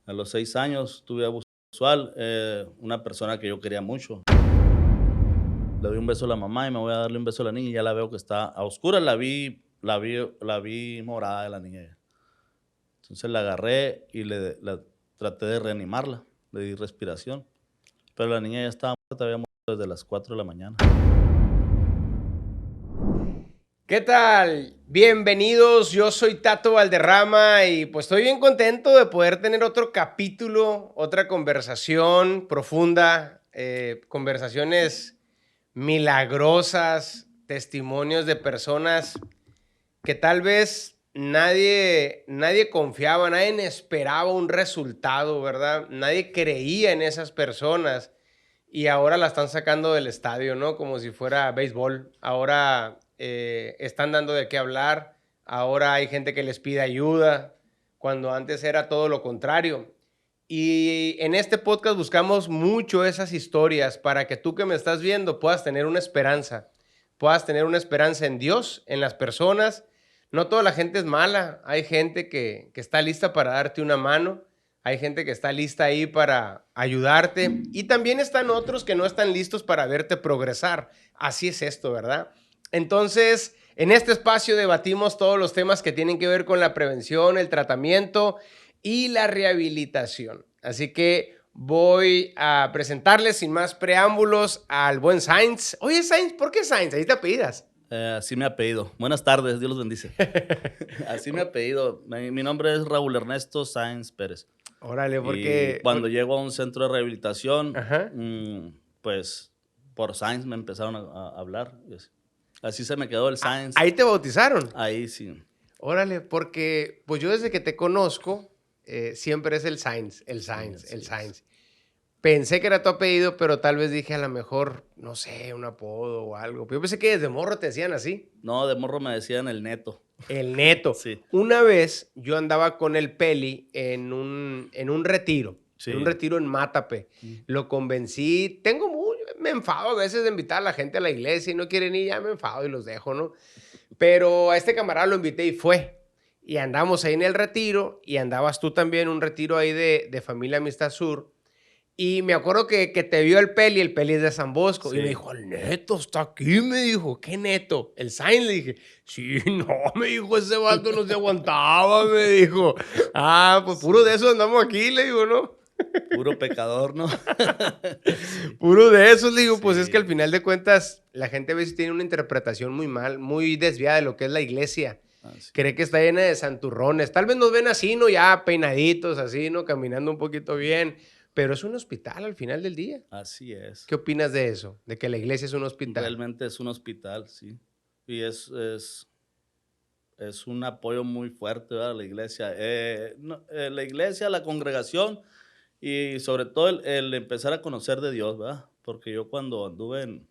A los 6 años tuve abuso sexual, una persona que yo quería mucho. Le doy un beso a la mamá y me voy a darle un beso a la niña y ya la veo que está a oscuras, la vi morada la niña. Entonces la agarré y la traté de reanimarla, le di respiración, pero la niña ya estaba muerta, había muerto desde las 4 de la mañana. ¿Qué tal? Bienvenidos, yo soy Tato Valderrama y pues estoy bien contento de poder tener otro capítulo, otra conversación profunda, conversaciones milagrosas, testimonios de personas que tal vez nadie confiaba, nadie esperaba un resultado, ¿verdad? Nadie creía en esas personas y ahora la están sacando del estadio, ¿no? Como si fuera béisbol. Ahora están dando de qué hablar, ahora hay gente que les pide ayuda, cuando antes era todo lo contrario. Y en este podcast buscamos mucho esas historias para que tú que me estás viendo puedas tener una esperanza en Dios, en las personas. No toda la gente es mala, hay gente que está lista para darte una mano, hay gente que está lista ahí para ayudarte y también están otros que no están listos para verte progresar. Así es esto, ¿verdad? Entonces, en este espacio debatimos todos los temas que tienen que ver con la prevención, el tratamiento y la rehabilitación. Así que voy a presentarles sin más preámbulos al buen Sainz. Oye, Sainz, ¿por qué Sainz? Ahí te apellidas. Así me apellido. Buenas tardes, Dios los bendice. Así me apellido. Mi nombre es Raúl Ernesto Sáenz Pérez. Órale, Y porque... cuando llego a un centro de rehabilitación, Ajá. pues por Sáenz me empezaron a hablar. Y así se me quedó el Sáenz. Ahí te bautizaron. Ahí sí. Órale, porque pues yo desde que te conozco, siempre es el Sainz, el Sí, Sainz, así el es. Sainz. Pensé que era tu apellido, pero tal vez dije a lo mejor, no sé, un apodo o algo. Yo pensé que desde morro te decían así. No, de morro me decían el Neto. El Neto. Sí, Una vez yo andaba con el Peli en un retiro, en un sí. retiro en Mátape. Lo convencí, me enfado a veces de invitar a la gente a la iglesia y no quieren ir, ya me enfado y los dejo, ¿no? Pero a este camarada lo invité y fue. Y andamos ahí en el retiro y andabas tú también, un retiro ahí de Familia Amistad Sur. Y me acuerdo que te vio el Peli es de San Bosco. Y me Sí. dijo, el Neto está aquí, me dijo. ¿Qué Neto? El Sainz, le dije. Sí, no, me dijo, ese vato no se aguantaba, me dijo. Ah, pues puro de eso andamos aquí, le digo, ¿no? Puro pecador, ¿no? Sí. Puro de eso, le digo, pues es que al Sí. final de cuentas, la gente a veces tiene una interpretación muy mal, muy desviada de lo que es la iglesia. Así. Cree que está llena de santurrones. Tal vez nos ven así, ¿no? Ya peinaditos, así, ¿no? Caminando un poquito bien. Pero es un hospital al final del día. Así es. ¿Qué opinas de eso? De que la iglesia es un hospital. Realmente es un hospital, sí. Y es un apoyo muy fuerte, ¿verdad? La iglesia. La iglesia, la congregación y sobre todo el empezar a conocer de Dios, ¿verdad? Porque yo cuando anduve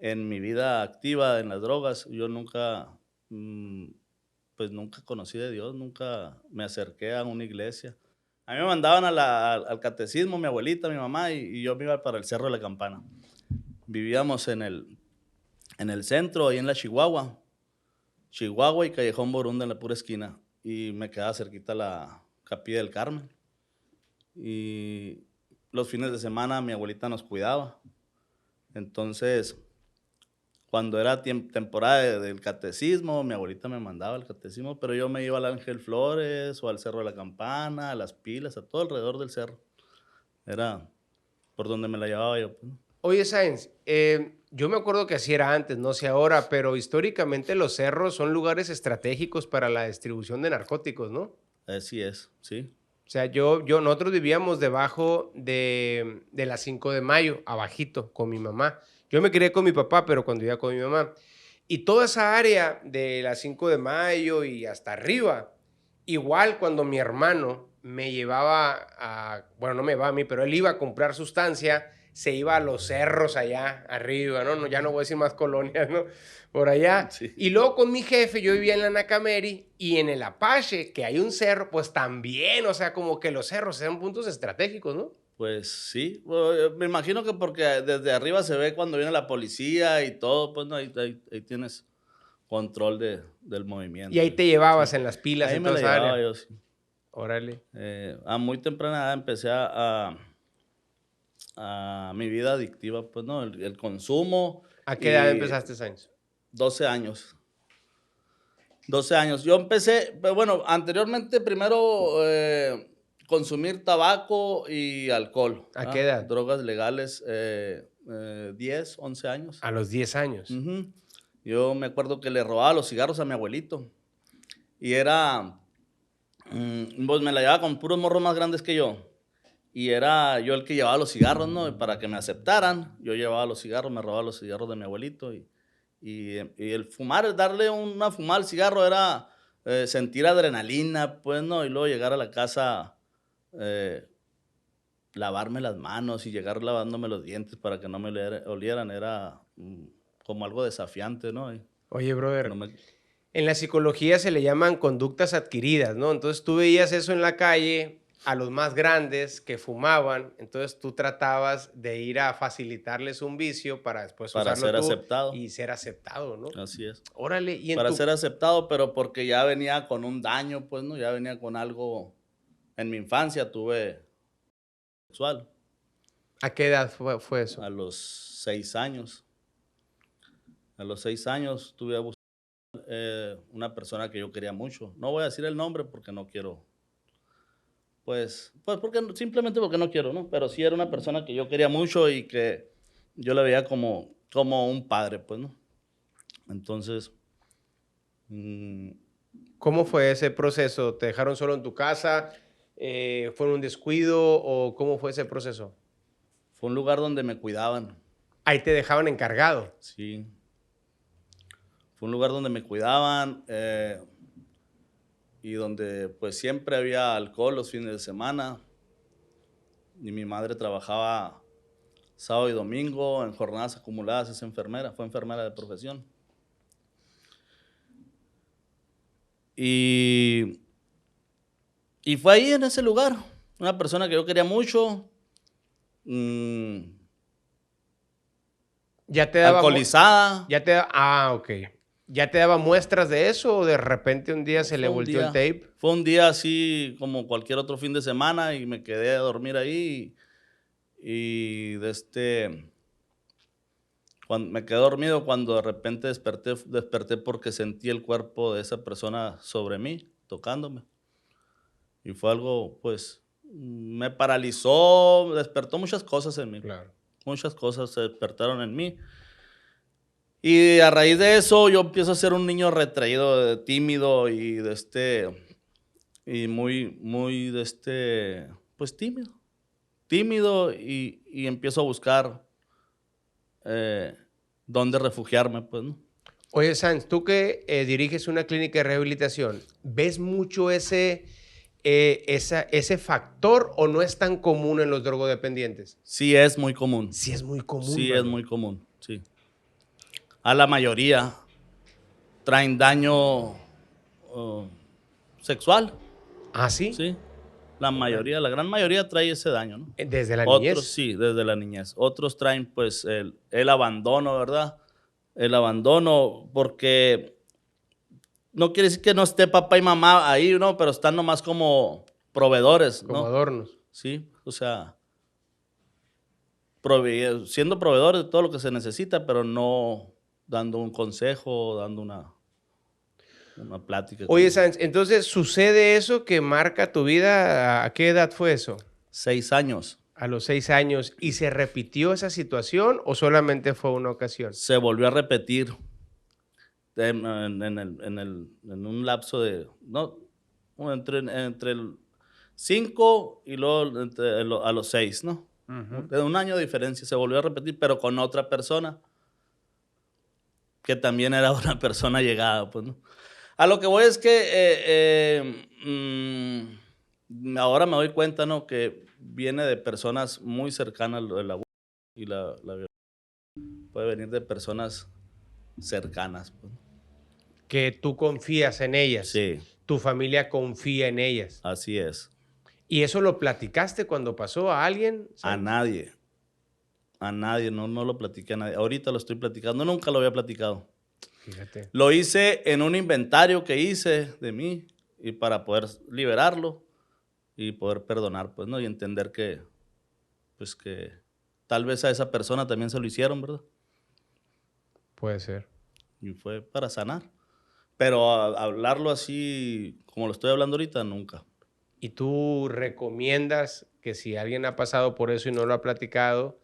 en mi vida activa en las drogas, yo nunca, pues nunca conocí de Dios, nunca me acerqué a una iglesia. A mí me mandaban al catecismo, mi abuelita, mi mamá, y yo me iba para el Cerro de la Campana. Vivíamos en el centro, ahí en la Chihuahua y Callejón Borunda en la pura esquina. Y me quedaba cerquita la Capilla del Carmen. Y los fines de semana mi abuelita nos cuidaba. Entonces, cuando era temporada del catecismo, mi abuelita me mandaba al catecismo, pero yo me iba al Ángel Flores o al Cerro de la Campana, a Las Pilas, a todo alrededor del cerro. Era por donde me la llevaba yo, pues. Oye, Sáenz, yo me acuerdo que así era antes, no sé ahora, pero históricamente los cerros son lugares estratégicos para la distribución de narcóticos, ¿no? Así es, sí. O sea, nosotros vivíamos debajo de la 5 de mayo, abajito, con mi mamá. Yo me crié con mi papá, pero cuando iba con mi mamá. Y toda esa área de la 5 de mayo y hasta arriba, igual cuando mi hermano me llevaba bueno, no me va a mí, pero él iba a comprar sustancia, se iba a los cerros allá arriba, ¿no? Ya no voy a decir más colonias, ¿no? Por allá. Sí. Y luego con mi jefe, yo vivía en la Nacameri y en el Apache, que hay un cerro, pues también, o sea, como que los cerros son puntos estratégicos, ¿no? Pues sí, me imagino que porque desde arriba se ve cuando viene la policía y todo, pues no, ahí tienes control del Y movimiento. ahí te llevabas Sí. en las pilas Ahí en me toda la esa llevaba área. yo, sí. Órale. A muy temprana edad empecé a mi vida adictiva, pues, ¿no? El consumo. ¿A qué edad Y empezaste, Sainz? 12 años. 12 años. Yo empecé, pero bueno, anteriormente primero consumir tabaco y alcohol, ¿A qué ¿verdad? edad? Drogas legales, 10, 11 años. A los 10 años. Ujú. Yo me acuerdo que le robaba los cigarros a mi abuelito y era, pues me la llevaba con puros morros más grandes que yo. Y era yo el que llevaba los cigarros, ¿no? Y para que me aceptaran, yo llevaba los cigarros, me robaba los cigarros de mi abuelito. Y el fumar, darle una fumada al cigarro era sentir adrenalina, pues, ¿no? Y luego llegar a la casa, eh, lavarme las manos y llegar lavándome los dientes para que no me olieran, era como algo desafiante, ¿no? Y Oye, brother, no me- en la psicología se le llaman conductas adquiridas, ¿no? Entonces tú veías eso en la calle a los más grandes que fumaban, entonces tú tratabas de ir a facilitarles un vicio para después para usarlo ser tú aceptado, y ser aceptado, ¿no? así es. Órale, y en Para tu... ser aceptado, pero porque ya venía con un daño, pues, ¿no? Ya venía con algo. En mi infancia tuve sexual ¿A qué edad fue eso? a los 6 años. A los 6 años tuve abuso una persona que yo quería mucho. No voy a decir el nombre porque no quiero, pues porque, simplemente porque no quiero, ¿no? Pero sí era una persona que yo quería mucho y que yo la veía como un padre, pues, ¿no? Entonces, mm, ¿Cómo fue ese proceso? ¿Te dejaron solo en tu casa? ¿Fue un descuido o cómo fue ese proceso? fue un lugar donde me cuidaban, Ahí te dejaban encargado. sí. Fue un lugar donde me cuidaban y donde pues siempre había alcohol los fines de semana. Y mi madre trabajaba sábado y domingo en jornadas acumuladas, es enfermera, fue enfermera de profesión. Y, y fue ahí en ese lugar, una persona que yo quería mucho, Ya te daba... alcoholizada. Ok. ¿Ya te daba muestras de eso o de repente un día se le Fue un volteó el día, tape? fue un día así como cualquier otro fin de semana y me quedé a dormir ahí cuando me quedé dormido cuando de repente desperté porque sentí el cuerpo de esa persona sobre mí, tocándome. Y fue algo, pues, me paralizó, despertó muchas cosas en mí. Claro. Muchas cosas se despertaron en mí. Y a raíz de eso yo empiezo a ser un niño retraído, tímido y muy pues tímido. Tímido y empiezo a buscar dónde refugiarme, pues, ¿no? Oye, Sanz, tú que diriges una clínica de rehabilitación, ¿ves mucho ese factor o no es tan común en los drogodependientes? Sí es muy común. Sí es muy común, Sí es ¿verdad? muy común, sí. A la mayoría traen daño sexual, ¿Ah, sí? sí. La mayoría, la gran mayoría trae ese daño, ¿no? Desde la Otros niñez. sí, desde la niñez. Otros traen pues el abandono, ¿verdad? El abandono porque no quiere decir que no esté papá y mamá ahí, ¿no? Pero están nomás como proveedores, Como ¿no? adornos. Sí, o sea, siendo proveedores de todo lo que se necesita, pero no dando un consejo, dando una plática. Oye, Sanz, entonces, ¿sucede eso que marca tu vida? ¿A qué edad fue eso? 6 años. A los 6 años. ¿Y se repitió esa situación o solamente fue una ocasión? Se volvió a repetir en un lapso de, no, entre el 5 y luego a los 6, ¿no? De un año de diferencia se volvió a repetir, pero con otra persona, que también era una persona llegada, pues, ¿no? A lo que voy es que ahora me doy cuenta, ¿no? Que viene de personas muy cercanas el abuso y la violencia. Puede venir de personas cercanas, pues. Que tú confías en ellas. Sí, Tu familia confía en ellas. así es. ¿Y eso lo platicaste cuando pasó a alguien? A Sanz? nadie, no lo platiqué a nadie. Ahorita lo estoy platicando, nunca lo había platicado. Fíjate. Lo hice en un inventario que hice de mí y para poder liberarlo. y poder perdonar, pues, ¿no? Y entender pues, que tal vez a esa persona también se lo hicieron, ¿verdad? Puede ser. Y fue para sanar. Pero hablarlo así como lo estoy hablando ahorita, nunca. ¿Y tú recomiendas que si alguien ha pasado por eso y no lo ha platicado,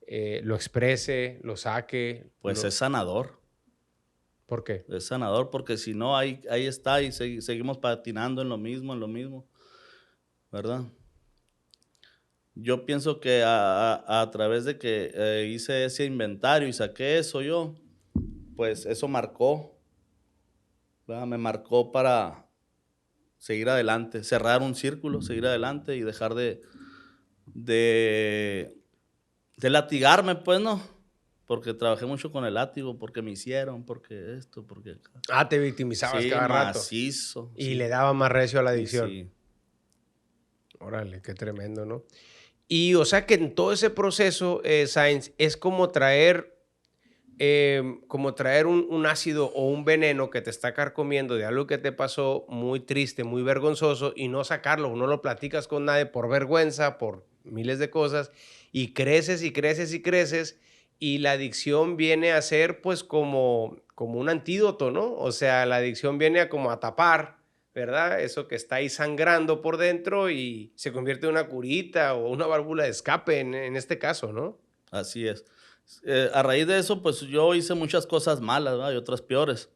lo exprese, lo saque? Pues es sanador. ¿Por qué? Es sanador porque si no, ahí está y seguimos patinando en lo mismo, ¿verdad? Yo pienso que a través de que hice ese inventario y saqué eso yo, pues eso marcó, ¿verdad? Me marcó para seguir adelante, cerrar un círculo, seguir adelante y dejar de, de latigarme, pues, ¿no? Porque trabajé mucho con el látigo, porque me hicieron, porque esto, porque acá. Ah, te victimizabas Sí, cada rato. macizo. Y Sí, le daba más recio a la y adicción. sí. Órale, qué tremendo, ¿no? Y o sea que en todo ese proceso, Sainz, es como traer un ácido o un veneno que te está carcomiendo de algo que te pasó muy triste, muy vergonzoso y no sacarlo, no lo platicas con nadie por vergüenza, por miles de cosas y creces y creces y creces y la adicción viene a ser pues como un antídoto, ¿no? O sea, la adicción viene a como a tapar, ¿verdad? Eso que está ahí sangrando por dentro y se convierte en una curita o una válvula de escape en este caso, ¿no? Así es. A raíz de eso, pues yo hice muchas cosas malas, ¿verdad? Y otras peores.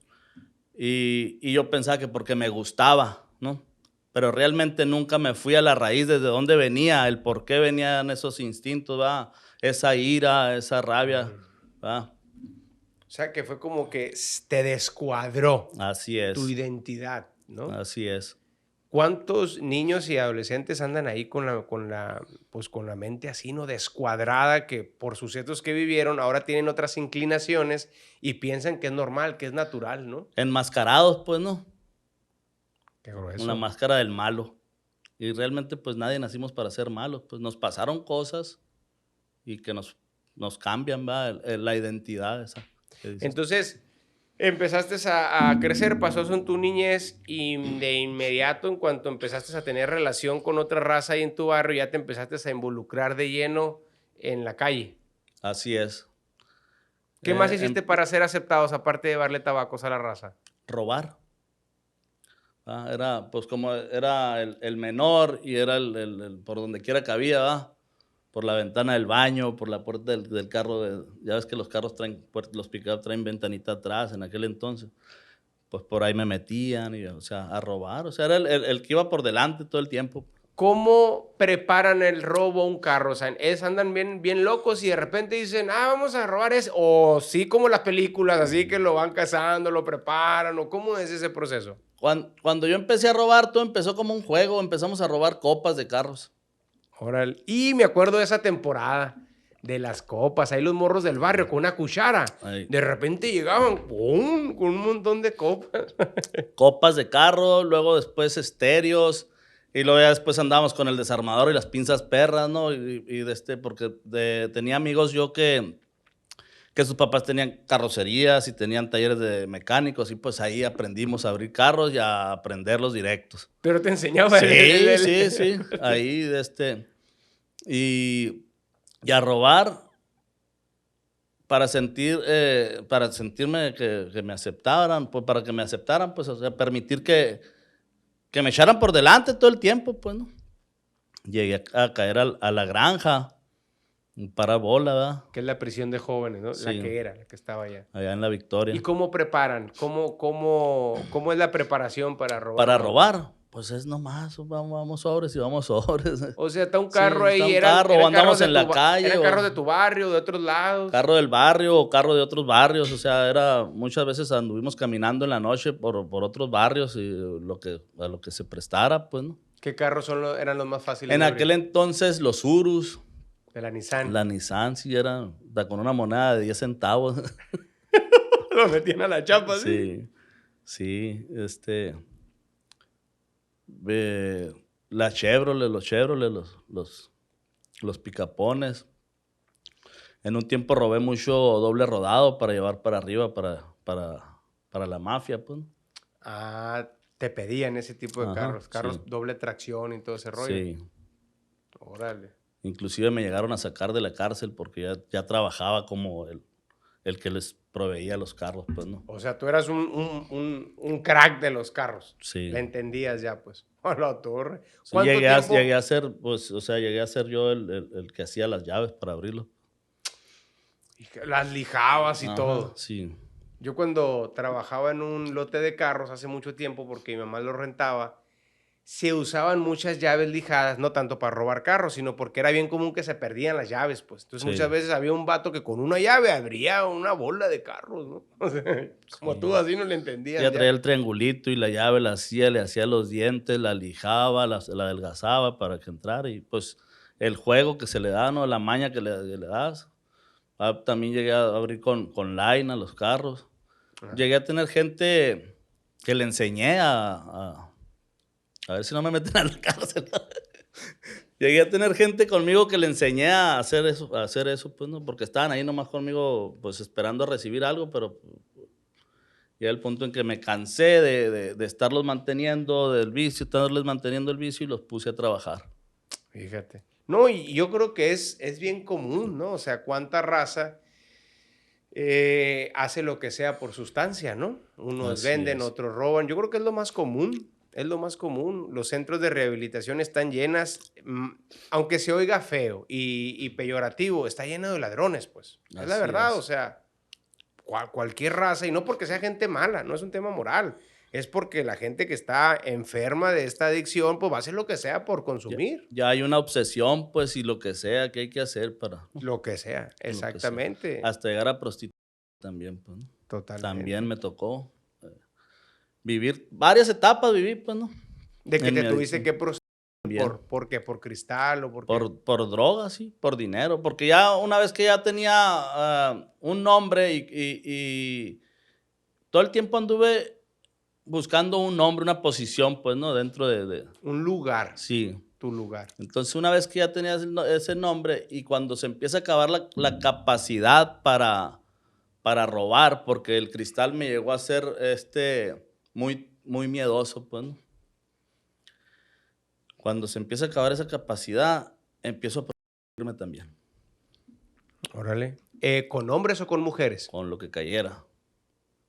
Y yo pensaba que porque me gustaba, ¿no? Pero realmente nunca me fui a la raíz desde dónde venía, el por qué venían esos instintos, ¿verdad? Esa ira, esa rabia, ¿verdad? O sea, que fue como que te descuadró Así tu es, identidad, ¿no? así es. ¿Cuántos niños y adolescentes andan ahí pues con la mente así, ¿no? Descuadrada, que por sucesos que vivieron ahora tienen otras inclinaciones y piensan que es normal, que es natural, ¿no? Enmascarados, pues, ¿no? Qué Con la grueso. máscara del malo. Y realmente, pues nadie nacimos para ser malos, pues nos pasaron cosas y que nos cambian, ¿verdad? La identidad esa que dices. Entonces, empezaste a crecer, pasó eso en tu niñez y de inmediato, en cuanto empezaste a tener relación con otra raza ahí en tu barrio, ya te empezaste a involucrar de lleno en la calle. Así es. ¿Qué más Em hiciste para ser aceptados, aparte de darle tabacos a la raza? Robar. Era, pues como era el menor y era por donde quiera que había, ¿va? Por la ventana del baño, por la puerta del carro. Ya ves que los carros traen, los pick-up traen ventanita atrás en aquel entonces. Pues por ahí me metían, y, o sea, a robar. O sea, era el que iba por delante todo el tiempo. ¿Cómo preparan el robo a un carro? O sea, andan bien locos y de repente dicen, vamos a robar ese. O sí, como las películas, así que lo van cazando, lo preparan, o cómo es ese proceso. Cuando yo empecé a robar, todo empezó como un juego. Empezamos a robar copas de carros. Órale. Y me acuerdo de esa temporada de las copas, ahí los morros del barrio con una cuchara. Ahí. De repente llegaban ¡pum! Con un montón de copas. Copas de carro, luego después estéreos, y luego ya después andábamos con el desarmador y las pinzas perras, ¿no? Porque tenía amigos yo que sus papás tenían carrocerías y tenían talleres de mecánicos, y pues ahí aprendimos a abrir carros y a prenderlos directos. Pero te enseñaba Sí, sí, sí, ahí y, y a robar para sentirme que me aceptaran, pues para que me aceptaran, pues, o sea, permitir que me echaran por delante todo el tiempo, pues, ¿no? Llegué a caer a la granja, para bola, ¿verdad? Que es la prisión de jóvenes, ¿no? La Sí, que era, la que estaba allá. allá en La ¿Y Victoria. cómo preparan? ¿Cómo es la preparación para robar Para un auto? robar, pues es nomás, vamos sobres y vamos sobres. O sea, está un Sí, carro está ahí, un carro, o eran carros andamos en la calle, eran carros de o tu barrio, de otros lados. carro del barrio, o carro de otros barrios, o sea, muchas veces anduvimos caminando en la noche por otros barrios y a lo que se prestara, pues, ¿no? ¿Qué carros eran los más fáciles En de aquel abrir? entonces, los Urus, De la Nissan. la Nissan, sí era con una moneda de 10 centavos. Lo metían a la chapa, ¿sí? Sí, sí, la Chevrolet, los picapones. En un tiempo robé mucho doble rodado para llevar para arriba para la mafia, pues. Ah, Te pedían ese tipo de Ajá, carros sí, doble tracción y todo ese rollo. sí. Órale. Inclusive me llegaron a sacar de la cárcel porque ya trabajaba como el que les proveía los carros, pues, ¿no? O sea, tú eras un crack de los carros. Le Sí. entendías ya, pues. A la torre. Sí, ¿Cuánto llegué tiempo? a ser, pues, o sea, llegué a ser yo el que hacía las llaves para abrirlo. Y que las lijabas y Ajá, todo. sí, Yo cuando trabajaba en un lote de carros hace mucho tiempo, porque mi mamá lo rentaba, se usaban muchas llaves lijadas, no tanto para robar carros, sino porque era bien común que se perdían las llaves, pues. Entonces muchas sí, veces había un vato que con una llave abría una bola de carros, ¿no? O sea, como tú sí. así no le Sí, ya entendían traía ya. el triangulito y la llave la hacía, le hacía los dientes, la lijaba, la adelgazaba para que entrara y, pues, el juego que se le da, ¿no? La maña que le das. También llegué a abrir con Laina los carros. Ajá. Llegué a tener gente que le enseñé a ver si no me meten a la cárcel. Llegué a tener gente conmigo que le enseñé a hacer eso, pues, ¿no? Porque estaban ahí nomás conmigo, pues, esperando a recibir algo, pero llega el punto en que me cansé de estarlos manteniendo del vicio, estarles manteniendo el vicio y los puse a trabajar. Fíjate. No, y yo creo que es bien común, ¿no? O sea, cuánta raza hace lo que sea por sustancia, ¿no? Unos Así venden, es. otros roban. Yo creo que es lo más común, es lo más común. Los centros de rehabilitación están llenas, aunque se oiga feo y peyorativo, está lleno de ladrones, pues. Es la Así verdad, o es. sea, cualquier raza, y no porque sea gente mala, no es un tema moral, es porque la gente que está enferma de esta adicción, pues va a hacer lo que sea por Ya consumir, ya hay una obsesión, pues, y lo que sea que hay que hacer para lo que sea, lo que sea. exactamente, Hasta llegar a prostituir también, pues, ¿no? También totalmente. me tocó, vivir varias etapas viví, pues, ¿no? De que En te mi tuviste adicción que procesar también. ¿por qué? ¿Por cristal o por qué? Por drogas, sí, por dinero, porque ya una vez que ya tenía, un nombre y todo el tiempo anduve buscando un nombre, una posición, pues, ¿no? Dentro de Un lugar, sí. tu lugar. Entonces, una vez que ya tenías ese nombre y cuando se empieza a acabar la capacidad para robar, porque el cristal me llegó a ser, muy miedoso, pues, ¿no? Cuando se empieza a acabar esa capacidad, empiezo a protegerme también, Órale. ¿Con hombres o con mujeres? con lo que cayera,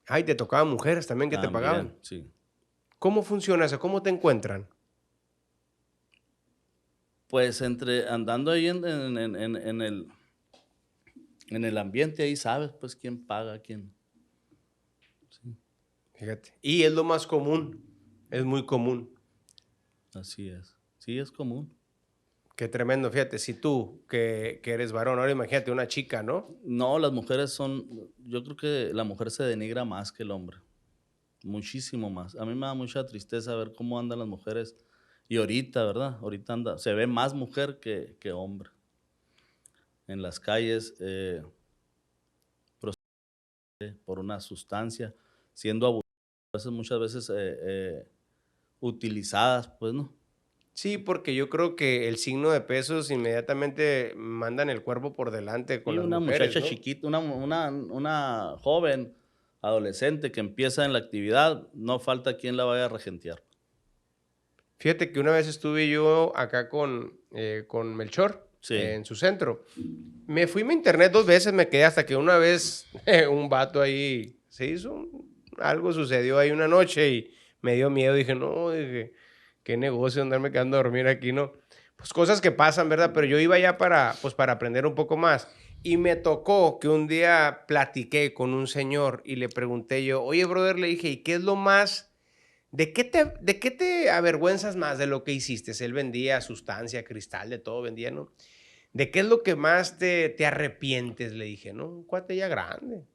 Ay, te tocaban mujeres también que te pagaban. también, sí. ¿Cómo funciona eso? ¿Cómo te encuentran? Pues, andando ahí en el ambiente, ahí sabes, pues, quién paga, quién sí, Fíjate. Y es lo más común, es muy común. así es. Sí, es común. Qué tremendo, fíjate, si tú que eres varón, ahora imagínate una chica, ¿no? No, las mujeres yo creo que la mujer se denigra más que el hombre, muchísimo más. A mí me da mucha tristeza ver cómo andan las mujeres y ahorita, ¿verdad? Ahorita se ve más mujer que hombre en las calles, por una sustancia, siendo abusadas, muchas veces, utilizadas, pues, ¿no? Sí, porque yo creo que el signo de pesos inmediatamente mandan el cuerpo por delante con Y las una mujeres, muchacha ¿no? chiquita, una joven, adolescente que empieza en la actividad, no falta quien la vaya a regentear. Fíjate que una vez estuve yo acá con Melchor, Sí, en su centro. Me fui a mi internet 2 veces, me quedé hasta que una vez un vato ahí se hizo algo sucedió ahí una noche y me dio miedo. Dije: "No", dije, "qué negocio andarme quedando a dormir aquí", ¿no? Pues cosas que pasan, ¿verdad? Pero yo iba ya para, pues, para aprender un poco más. Y me tocó que un día platiqué con un señor y le pregunté yo: "Oye, brother", le dije: "¿Y qué es lo más de qué te avergüenzas más de lo que hiciste?". Él vendía sustancia, cristal, de todo vendía, ¿no? ¿De qué es lo que más te arrepientes? Le dije, ¿no? Un cuate ya grande,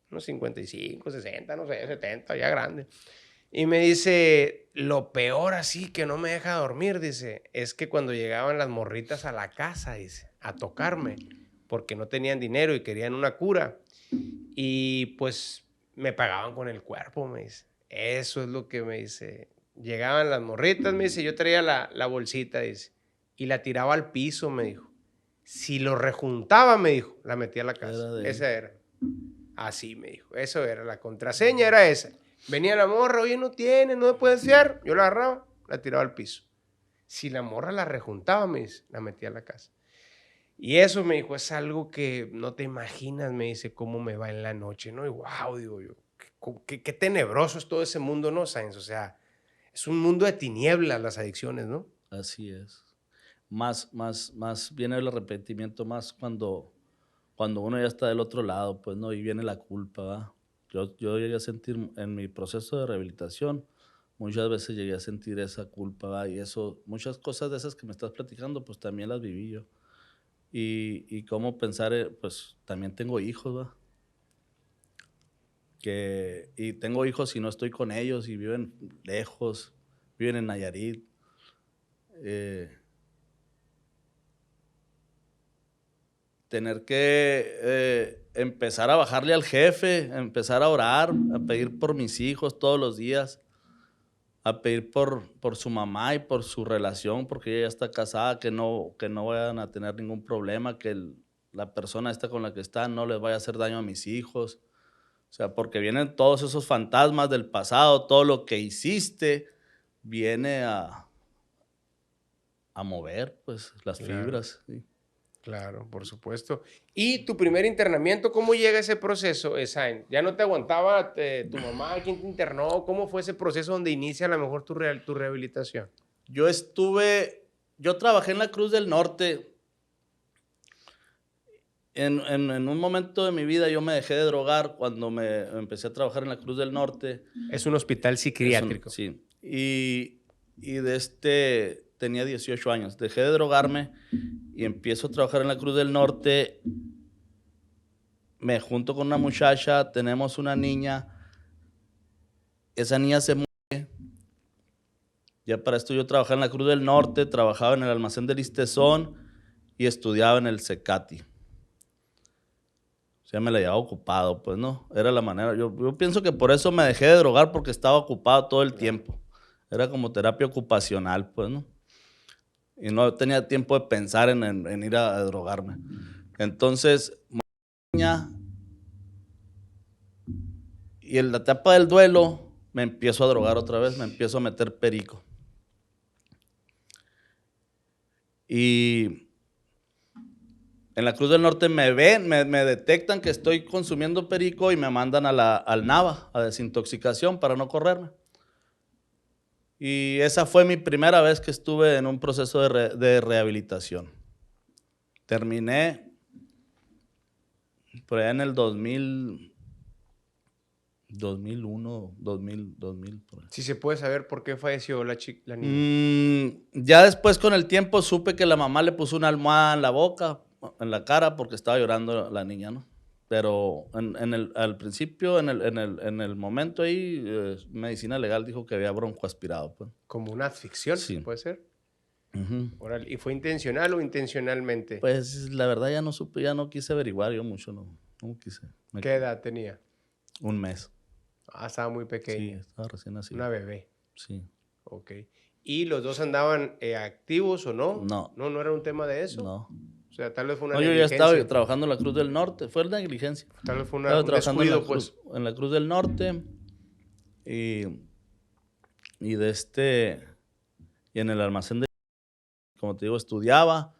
unos 55, 60, no sé, 70, ya grande. Y me dice, lo peor así que no me deja dormir, dice, es que cuando llegaban las morritas a la casa, dice, a tocarme, porque no tenían dinero y querían una cura. Y pues me pagaban con el cuerpo, me dice. Eso es lo que me dice. Llegaban las morritas, me dice, yo traía la bolsita, dice, y la tiraba al piso, me dijo. Si lo rejuntaba, me dijo, la metía a la casa. era de él. Esa era. Así me dijo. Eso era. La contraseña era esa. Venía la morra, oye, no tiene, no me puedes fiar. Yo la agarraba, la tiraba al piso. Si la morra la rejuntaba, me dice, la metía a la casa. Y eso, me dijo, es algo que no te imaginas, me dice, cómo me va en la noche, ¿no? Y wow, digo yo, qué tenebroso es todo ese mundo, ¿no, Sáenz? O sea, es un mundo de tinieblas las adicciones, ¿no? Así es. Más viene el arrepentimiento más cuando uno ya está del otro lado, pues, ¿no? Y viene la culpa, ¿va? Yo llegué a sentir en mi proceso de rehabilitación, muchas veces llegué a sentir esa culpa, ¿va? Y eso, muchas cosas de esas que me estás platicando, pues también las viví yo. Y cómo pensar, pues también tengo hijos, ¿va? Y tengo hijos y no estoy con ellos y viven lejos, viven en Nayarit. eh, Tener que empezar a bajarle al jefe, empezar a orar, a pedir por mis hijos todos los días, a pedir por su mamá y por su relación, porque ella ya está casada, que no vayan a tener ningún problema, que la persona esta con la que están no les vaya a hacer daño a mis hijos. O sea, porque vienen todos esos fantasmas del pasado, todo lo que hiciste viene a mover, pues, las Claro. fibras. ¿Sí? Claro, por supuesto. ¿Y tu primer internamiento, cómo llega ese proceso, Sáenz? ¿Ya no te aguantaba tu mamá? ¿Quién te internó? ¿Cómo fue ese proceso donde inicia a lo mejor tu rehabilitación? Yo trabajé en la Cruz del Norte. En un momento de mi vida yo me dejé de drogar cuando me empecé a trabajar en la Cruz del Norte. Es un hospital psiquiátrico. Sí. Y tenía 18 años. Dejé de drogarme y empiezo a trabajar en la Cruz del Norte. Me junto con una muchacha, tenemos una niña. Esa niña se muere. Ya para esto yo trabajaba en la Cruz del Norte, trabajaba en el almacén del Istezón y estudiaba en el Cecati. O sea, me la llevaba ocupado, pues, ¿no? Era la manera. Yo pienso que por eso me dejé de drogar, porque estaba ocupado todo el tiempo. Era como terapia ocupacional, pues, ¿no? Y no tenía tiempo de pensar en ir a drogarme. Entonces, niña, y en la etapa del duelo, me empiezo a drogar otra vez, me empiezo a meter perico. Y en la Cruz del Norte me ven, me detectan que estoy consumiendo perico y me mandan al NAVA, a desintoxicación, para no correrme. Y esa fue mi primera vez que estuve en un proceso de rehabilitación. Terminé por allá en el 2001, 2000 por ahí. Si se puede saber por qué falleció la niña. Ya después, con el tiempo, supe que la mamá le puso una almohada en la boca, en la cara, porque estaba llorando la niña, ¿no? Pero al principio, en el momento ahí, medicina legal dijo que había broncoaspirado, pues. Como una asfixia, Sí. ¿puede ser? Ujú. ¿Y fue intencional o intencionalmente? Pues la verdad ya no supe, ya no quise averiguar yo mucho, no quise. ¿Qué edad tenía? Un mes. Ah, estaba muy Sí, pequeña. estaba recién nacido. Una bebé. Sí. Ok. ¿Y los dos andaban activos o no? No. No era un tema de eso. No. O sea, tal vez fue una No, yo ya negligencia. estaba trabajando en la Cruz del Norte, fue la negligencia. Tal vez fue Estaba un trabajando descuido, pues. en la Cruz del Norte y y en el almacén como te digo, estudiaba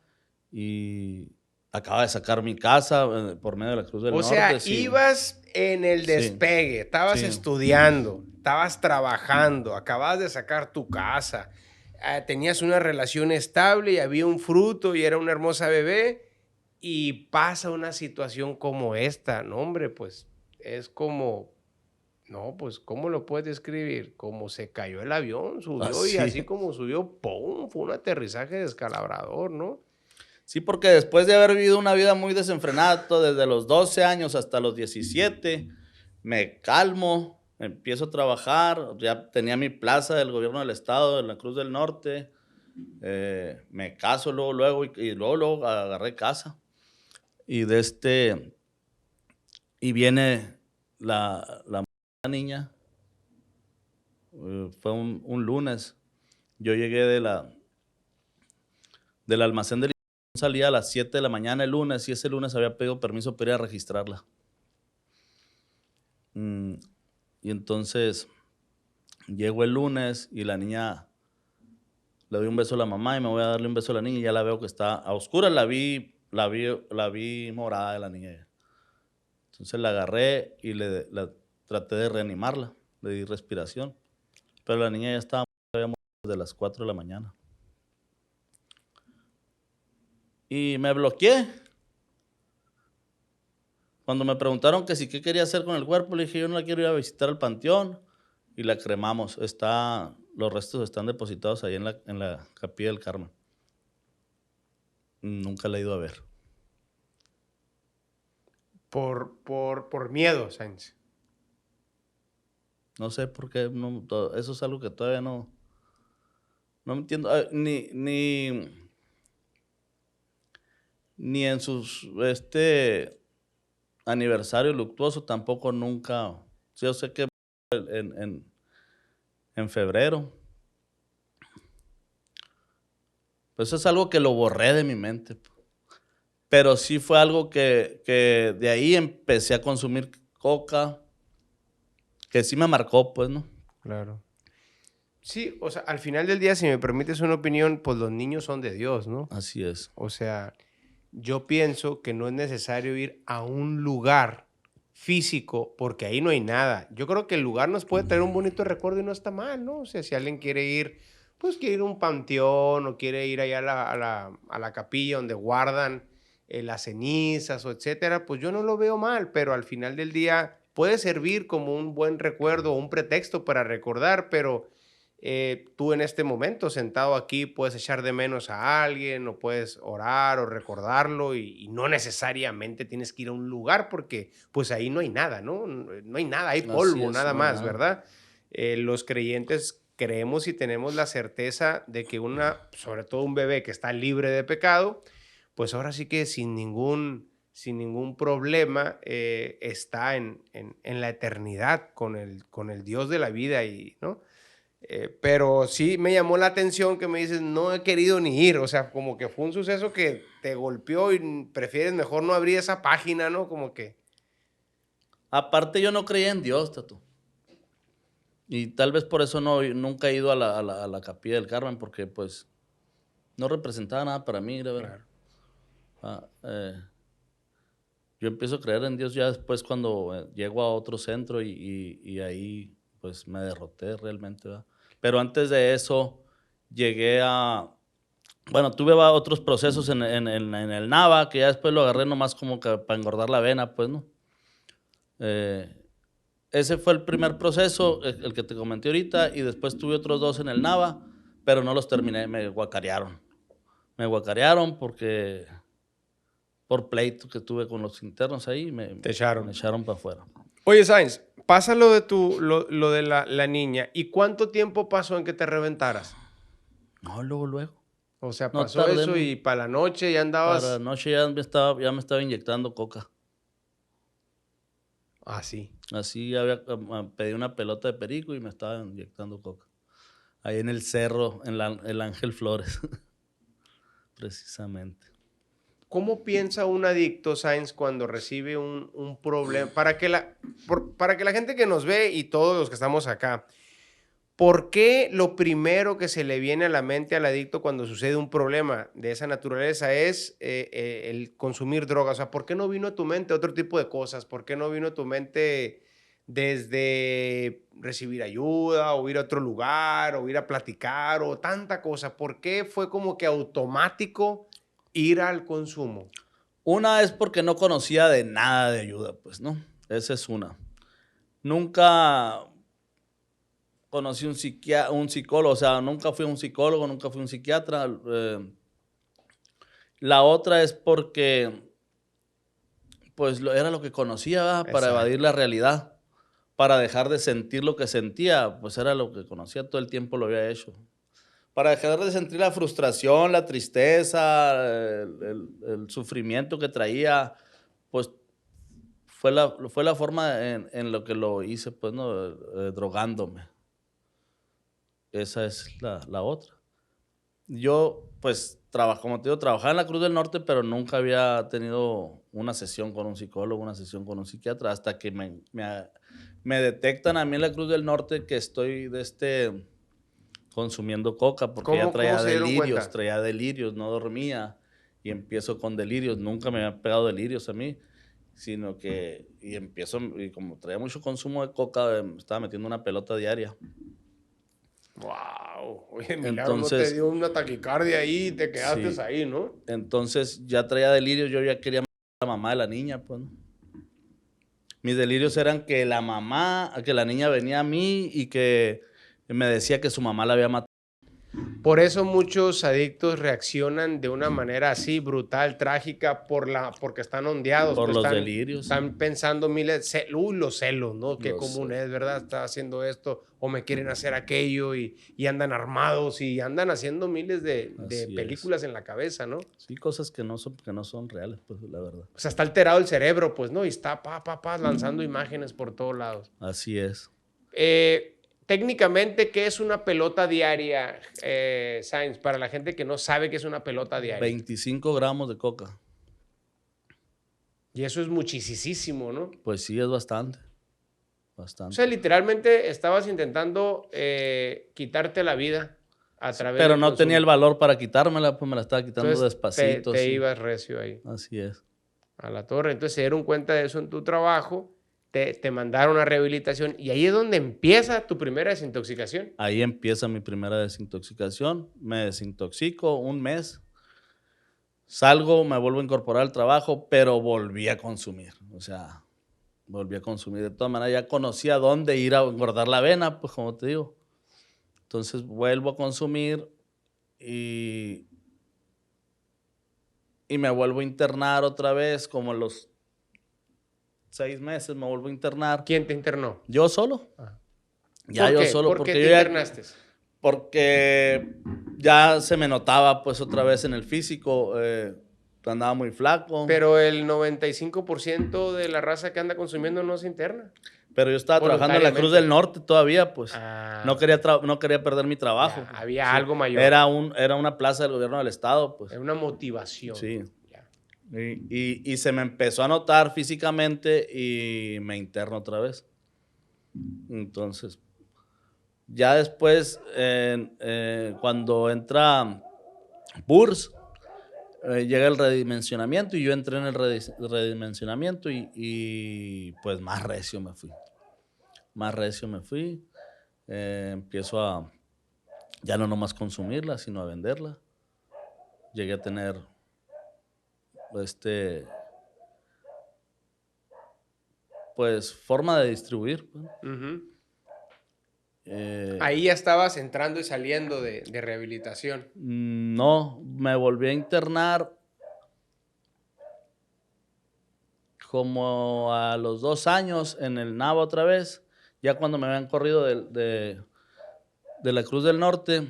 y acababa de sacar mi casa por medio de la Cruz del Norte. O sea, sí. ibas en el despegue, estabas Sí. estudiando, estabas trabajando, acababas de sacar tu casa, tenías una relación estable y había un fruto y era una hermosa bebé y pasa una situación como esta, no hombre, pues es como, no, pues ¿cómo lo puedes describir? Como se cayó el avión, subió y Así. así como subió, ¡pum! Fue un aterrizaje descalabrador, ¿no? Sí, porque después de haber vivido una vida muy desenfrenada, desde los 12 años hasta los 17, me calmo, empiezo a trabajar, ya tenía mi plaza del gobierno del estado, en la Cruz del Norte, me caso luego y luego agarré casa. Y y viene la niña, fue un lunes, yo llegué del almacén del salía a las 7 de la mañana el lunes y ese lunes había pedido permiso para ir a registrarla. Y entonces llego el lunes y la niña, le doy un beso a la mamá y me voy a darle un beso a la niña y ya la veo que está a oscuras, la vi morada de la niña. Entonces la agarré y la traté de reanimarla, le di respiración, pero la niña ya estaba muerta desde las 4 de la mañana. Y me bloqueé. Cuando me preguntaron que si qué quería hacer con el cuerpo, le dije, yo no la quiero ir a visitar al panteón y la cremamos. Los restos están depositados ahí en la Capilla del Carmen. Nunca la he ido a ver. Por miedo, Sainz. No sé por qué, eso es algo que todavía no entiendo. Ni en sus aniversario luctuoso tampoco nunca. Yo sé que en febrero. Pues es algo que lo borré de mi mente. Pero sí fue algo que de ahí empecé a consumir coca, que sí me marcó, pues, ¿no? Claro. Sí, o sea, al final del día, si me permites una opinión, pues los niños son de Dios, ¿no? Así es. O sea, yo pienso que no es necesario ir a un lugar físico porque ahí no hay nada. Yo creo que el lugar nos puede traer un bonito recuerdo y no está mal, ¿no? O sea, si alguien quiere ir, pues quiere ir a un panteón o quiere ir allá a la capilla donde guardan las cenizas o etcétera, pues yo no lo veo mal, pero al final del día puede servir como un buen recuerdo o un pretexto para recordar, pero tú en este momento sentado aquí puedes echar de menos a alguien o puedes orar o recordarlo y no necesariamente tienes que ir a un lugar porque pues ahí no hay nada, ¿no? No hay nada, hay Así polvo es, nada no hay más, nada. ¿verdad? Los creyentes creemos y tenemos la certeza de que sobre todo un bebé que está libre de pecado, pues ahora sí que sin ningún problema está en la eternidad con el Dios de la vida y, ¿no? Pero sí me llamó la atención que me dices, no he querido ni ir, o sea, como que fue un suceso que te golpeó y prefieres mejor no abrir esa página, ¿no? Como que, Aparte, yo no creía en Dios, Tato. Y tal vez por eso nunca he ido a la Capilla del Carmen, porque pues no representaba nada para mí, la verdad. claro. Ah, yo empiezo a creer en Dios ya después cuando llego a otro centro y ahí pues me derroté realmente, ¿verdad? Pero antes de eso bueno, tuve otros procesos en el Nava, que ya después lo agarré nomás como que para engordar la vena, pues, ¿no? Eh, Ese fue el primer proceso, el que te comenté ahorita, y después tuve otros 2 en el Nava, pero no los terminé, me guacarearon. Me guacarearon por pleito que tuve con los internos ahí, Te me echaron. echaron para afuera. Oye, Sainz, pasa lo de la niña. ¿Y cuánto tiempo pasó en que te reventaras? No, luego. O sea, No pasó tardé, eso y para la noche ya para andabas anoche ya me estaba inyectando coca. así. Así pedí una pelota de perico y me estaba inyectando coca. Ahí en el cerro, el Ángel Flores, precisamente. ¿Cómo piensa un adicto, Sainz, cuando recibe un problema? Para que la gente que nos ve y todos los que estamos acá, ¿por qué lo primero que se le viene a la mente al adicto cuando sucede un problema de esa naturaleza es el consumir drogas? O sea, ¿por qué no vino a tu mente otro tipo de cosas? ¿Por qué no vino a tu mente desde recibir ayuda o ir a otro lugar o ir a platicar o tanta cosa? ¿Por qué fue como que automático ir al consumo? Una es porque no conocía de nada de ayuda, pues, ¿no? Esa es una. Nunca conocí un psicólogo, o sea, nunca fui a un psicólogo, nunca fui a un psiquiatra. La otra es porque, pues, era lo que conocía, ¿verdad? Para evadir Exacto. la realidad, para dejar de sentir lo que sentía, pues era lo que conocía, todo el tiempo lo había hecho. Para dejar de sentir la frustración, la tristeza, el sufrimiento que traía, pues fue la forma en lo que lo hice, pues, ¿no? Drogándome. Esa es la otra. Yo, pues, como te digo, trabajaba en la Cruz del Norte, pero nunca había tenido una sesión con un psicólogo, una sesión con un psiquiatra, hasta que me detectan a mí en la Cruz del Norte que estoy consumiendo coca, porque ya ¿Cómo se dieron cuenta? traía delirios, no dormía, y empiezo con delirios. Nunca me habían pegado delirios a mí, sino que, y como traía mucho consumo de coca, me estaba metiendo una pelota diaria. Wow, oye, milagro no te Entonces, dio una taquicardia ahí y te quedaste sí, ahí, ¿no? entonces ya traía delirios, yo ya quería matar a la mamá de la niña, pues, ¿no? Mis delirios eran que que la niña venía a mí y que me decía que su mamá la había matado. Por eso muchos adictos reaccionan de una manera así brutal, trágica, porque están ondeados, Por pues los delirios, sí. están pensando los celos, ¿no? Qué Los, común es, ¿verdad? Está haciendo esto o me quieren hacer aquello y andan armados y andan haciendo miles de así es. películas en la cabeza, ¿no? Sí, cosas que no son reales, pues, la verdad. O sea, está alterado el cerebro, pues, ¿no? Y está lanzando imágenes por todos lados. Así es. Técnicamente, ¿qué es una pelota diaria, Sainz? Para la gente que no sabe qué es una pelota diaria. 25 gramos de coca. Y eso es muchísimo, ¿no? Pues sí, es bastante. O Bastante. sea, literalmente estabas intentando quitarte la vida a través Pero del no tenía el consumo. valor para quitármela, pues me la estaba quitando Entonces despacito. te Así. ibas recio ahí Así es. a la torre. Entonces se dieron cuenta de eso en tu trabajo, te mandaron a rehabilitación y ahí es donde empieza tu primera desintoxicación. Ahí empieza mi primera desintoxicación. Me desintoxico un mes. Salgo, me vuelvo a incorporar al trabajo, pero volví a consumir. O sea, volví a consumir. De todas maneras, ya conocía dónde ir a engordar la avena, pues como te digo. Entonces vuelvo a consumir y me vuelvo a internar otra vez, como a los 6 meses me vuelvo a internar. ¿Quién te internó? Yo solo. Ah. Ya ¿Por yo qué? solo, ¿Por qué porque te yo ya, internaste? porque ya se me notaba pues otra vez en el físico, andaba muy flaco. Pero el 95% de la raza que anda consumiendo no se interna. Pero yo estaba trabajando en la Cruz del Norte todavía, pues. Ah, No quería perder mi trabajo. ya, había Sí. algo mayor. Era una plaza del gobierno del estado, pues. Era una motivación. Sí. Ya. Y se me empezó a notar físicamente y me interno otra vez. Entonces, ya después, cuando entra BURS, llega el redimensionamiento y yo entré en el redimensionamiento y pues más recio me fui. Empiezo a ya no nomás consumirla, sino a venderla. Llegué a tener pues forma de distribuir. Pues. Uh-huh. Eh, Ahí ya estabas entrando y saliendo de rehabilitación. No, me volví a internar como a los 2 años en el Nava otra vez, ya cuando me habían corrido de la Cruz del Norte.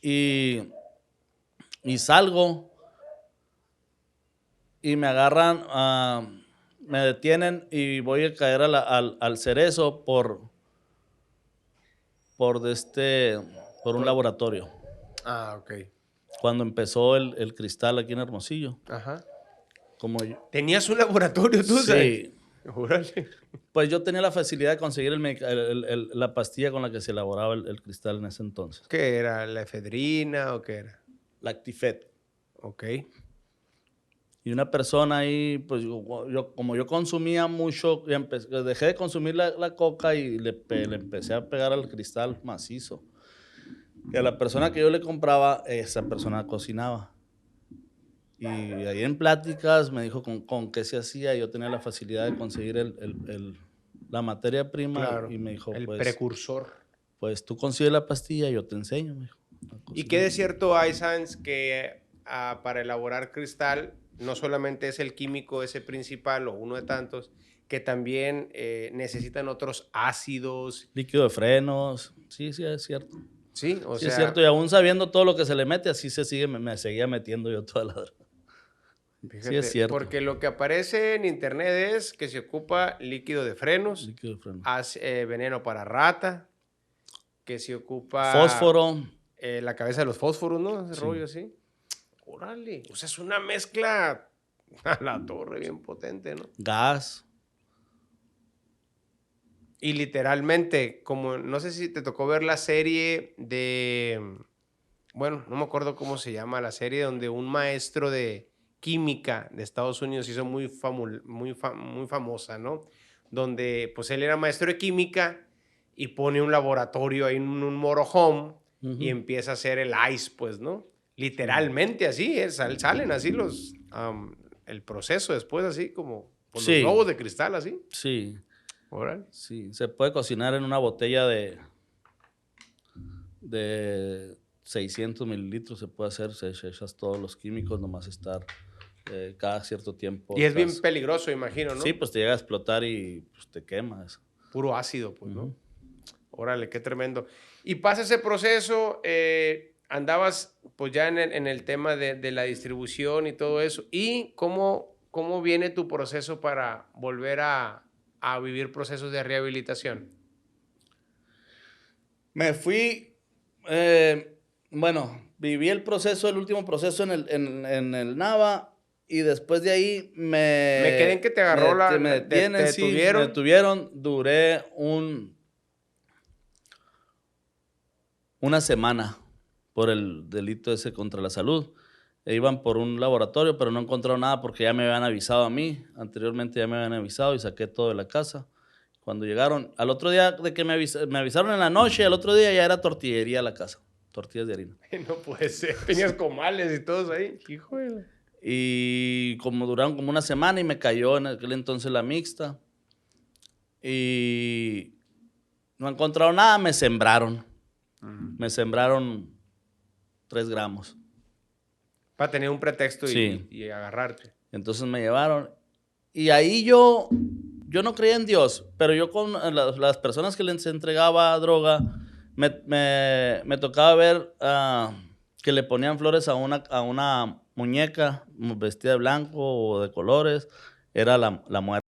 y salgo y me agarran, me detienen y voy a caer al Cerezo por un laboratorio. Ah, ok. Cuando empezó el cristal aquí en Hermosillo. Ajá. Como yo, ¿Tenías un laboratorio tú? sí. Órale. Pues yo tenía la facilidad de conseguir la pastilla con la que se elaboraba el cristal en ese entonces. ¿Qué era? ¿La efedrina o qué era? Lactifet. Ok. Y una persona ahí, pues como yo consumía mucho, dejé de consumir la coca y le empecé a pegar al cristal macizo. Y a la persona que yo le compraba, esa persona cocinaba. Y ahí en pláticas me dijo con qué se hacía. Yo tenía la facilidad de conseguir la materia prima. Claro. Y me dijo, El precursor. pues tú consigues la pastilla y yo te enseño, me dijo. ¿Y qué de cierto hay, Sans, que para elaborar cristal no solamente es el químico ese principal o uno de tantos, que también necesitan otros ácidos? Líquido de frenos, sí, es cierto. Sí, Sí, es cierto, y aún sabiendo todo lo que se le mete, así me seguía metiendo yo toda la droga. Fíjate, Sí, es cierto. porque lo que aparece en internet es que se ocupa líquido de frenos, Líquido de freno. veneno para rata, que se ocupa... Fósforo. La cabeza de los fósforos, ¿no? Ese Sí. rollo así. Órale. O sea, es una mezcla a la torre bien potente, ¿no? Gas. Y literalmente, como no sé si te tocó ver la serie de... Bueno, no me acuerdo cómo se llama la serie, donde un maestro de química de Estados Unidos hizo muy famosa, ¿no? Donde pues él era maestro de química y pone un laboratorio ahí en un motorhome y empieza a hacer el ice, pues, ¿no? Literalmente así, salen así el proceso después así como por los Sí. globos de cristal así. Sí. Órale. Sí, se puede cocinar en una botella de 600 mililitros, se puede hacer, se echas todos los químicos, nomás estar cada cierto tiempo. Y es bien peligroso, imagino, ¿no? Sí, pues te llega a explotar y pues, te quemas. Puro ácido, pues, ¿no? Órale, qué tremendo. Y pasa ese proceso, andabas pues ya en el tema de la distribución y todo eso. ¿Y cómo viene tu proceso para volver a vivir procesos de rehabilitación? Me fui, bueno, viví el proceso, el último proceso en el Nava y después de ahí Me quedé en que te agarró me detienen, te sí, me detuvieron. detuvieron, duré una semana por el delito ese contra la salud. Iban por un laboratorio, pero no encontraron nada porque ya me habían avisado a mí. Anteriormente ya me habían avisado y saqué todo de la casa. Cuando llegaron, al otro día de que me avisaron en la noche, al otro día ya era tortillería la casa, tortillas de harina. No puede ser, tenías comales y todos ahí. Híjole. Y como duraron como una semana y me cayó en aquel entonces la mixta. Y no encontraron nada, me sembraron. Me sembraron 3 gramos. Para tener un pretexto Sí. y agarrarte. Entonces me llevaron. Y ahí yo no creía en Dios, pero yo con las personas que les entregaba droga, me tocaba ver que le ponían flores a una muñeca vestida de blanco o de colores. Era la muerte,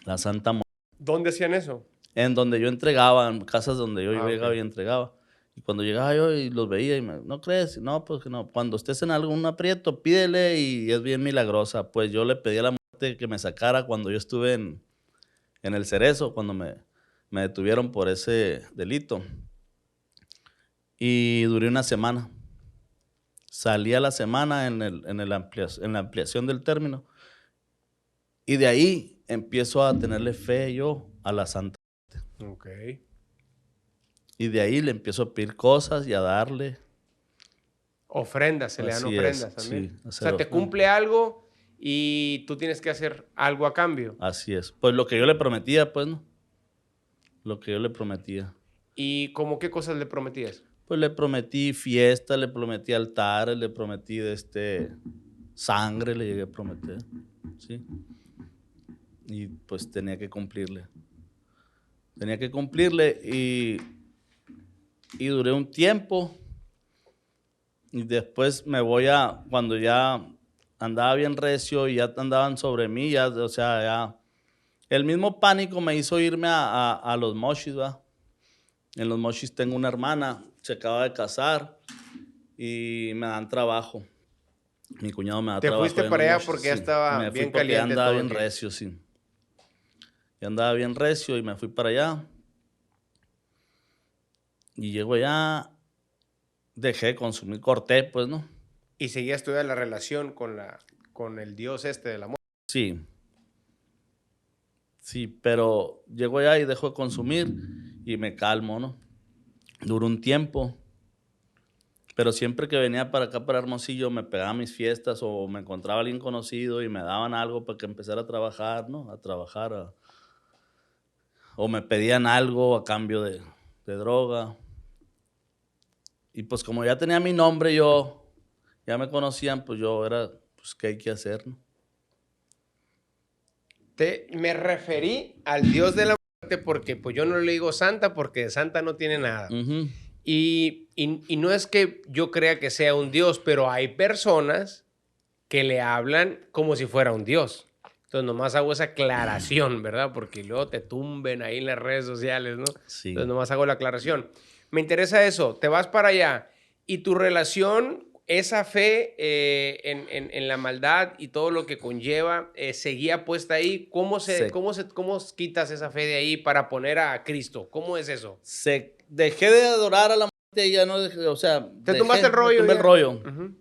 la Santa Muerte. ¿Dónde hacían eso? En donde yo entregaba, en casas donde yo llegaba ok. y entregaba. Y cuando llegaba yo y los veía y ¿no crees? No, pues que no. Cuando estés en algún aprieto, pídele y es bien milagrosa. Pues yo le pedí a la muerte que me sacara cuando yo estuve en el Cerezo, cuando me detuvieron por ese delito. Y duré una semana. Salí a la semana en la ampliación del término. Y de ahí empiezo a tenerle fe yo a la Santa. Ok. Y de ahí le empiezo a pedir cosas y a darle. Ofrendas, se le dan Así ofrendas es, también. sí, O hacer sea, te ofrendas. cumple algo y tú tienes que hacer algo a cambio. Así es. Pues lo que yo le prometía, pues, ¿no? Lo que yo le prometía. ¿Y cómo qué cosas le prometías? Pues le prometí fiesta, le prometí altares, le prometí sangre, le llegué a prometer, ¿sí? Y pues tenía que cumplirle. Tenía que cumplirle y duré un tiempo. Y después me voy cuando ya andaba bien recio y ya andaban sobre mí, ya, o sea, ya. El mismo pánico me hizo irme a los Mochis, ¿va? En los Mochis tengo una hermana, se acaba de casar y me dan trabajo. Mi cuñado me da ¿Te trabajo. fuiste en para los allá Mochis, porque ya sí. estaba Me fui bien porque ya caliente andaba todo bien aquí? recio, sí. Ya andaba bien recio y me fui para allá. Y llego allá, dejé de consumir, corté, pues, ¿no? Y seguías toda la relación con el dios del amor. Sí. Sí, pero llego allá y dejo de consumir y me calmo, ¿no? Duró un tiempo. Pero siempre que venía para acá, para Hermosillo, me pegaba mis fiestas o me encontraba alguien conocido y me daban algo para que empezara a trabajar, ¿no? A trabajar. O me pedían algo a cambio de droga. Y pues como ya tenía mi nombre, ya me conocían, pues yo era, pues, ¿qué hay que hacer, no? Me referí al dios de la muerte porque pues yo no le digo santa porque santa no tiene nada. Ujú. Y no es que yo crea que sea un dios, pero hay personas que le hablan como si fuera un dios. Entonces, nomás hago esa aclaración, ¿verdad? Porque luego te tumben ahí en las redes sociales, ¿no? Sí. Entonces, nomás hago la aclaración. Me interesa eso. Te vas para allá. Y tu relación, esa fe en la maldad y todo lo que conlleva, seguía puesta ahí. ¿Cómo quitas esa fe de ahí para poner a Cristo? ¿Cómo es eso? Dejé de adorar a la muerte y ya no dejé, o sea, Te tumbaste el rollo. Me tumbé el rollo. Uh-huh.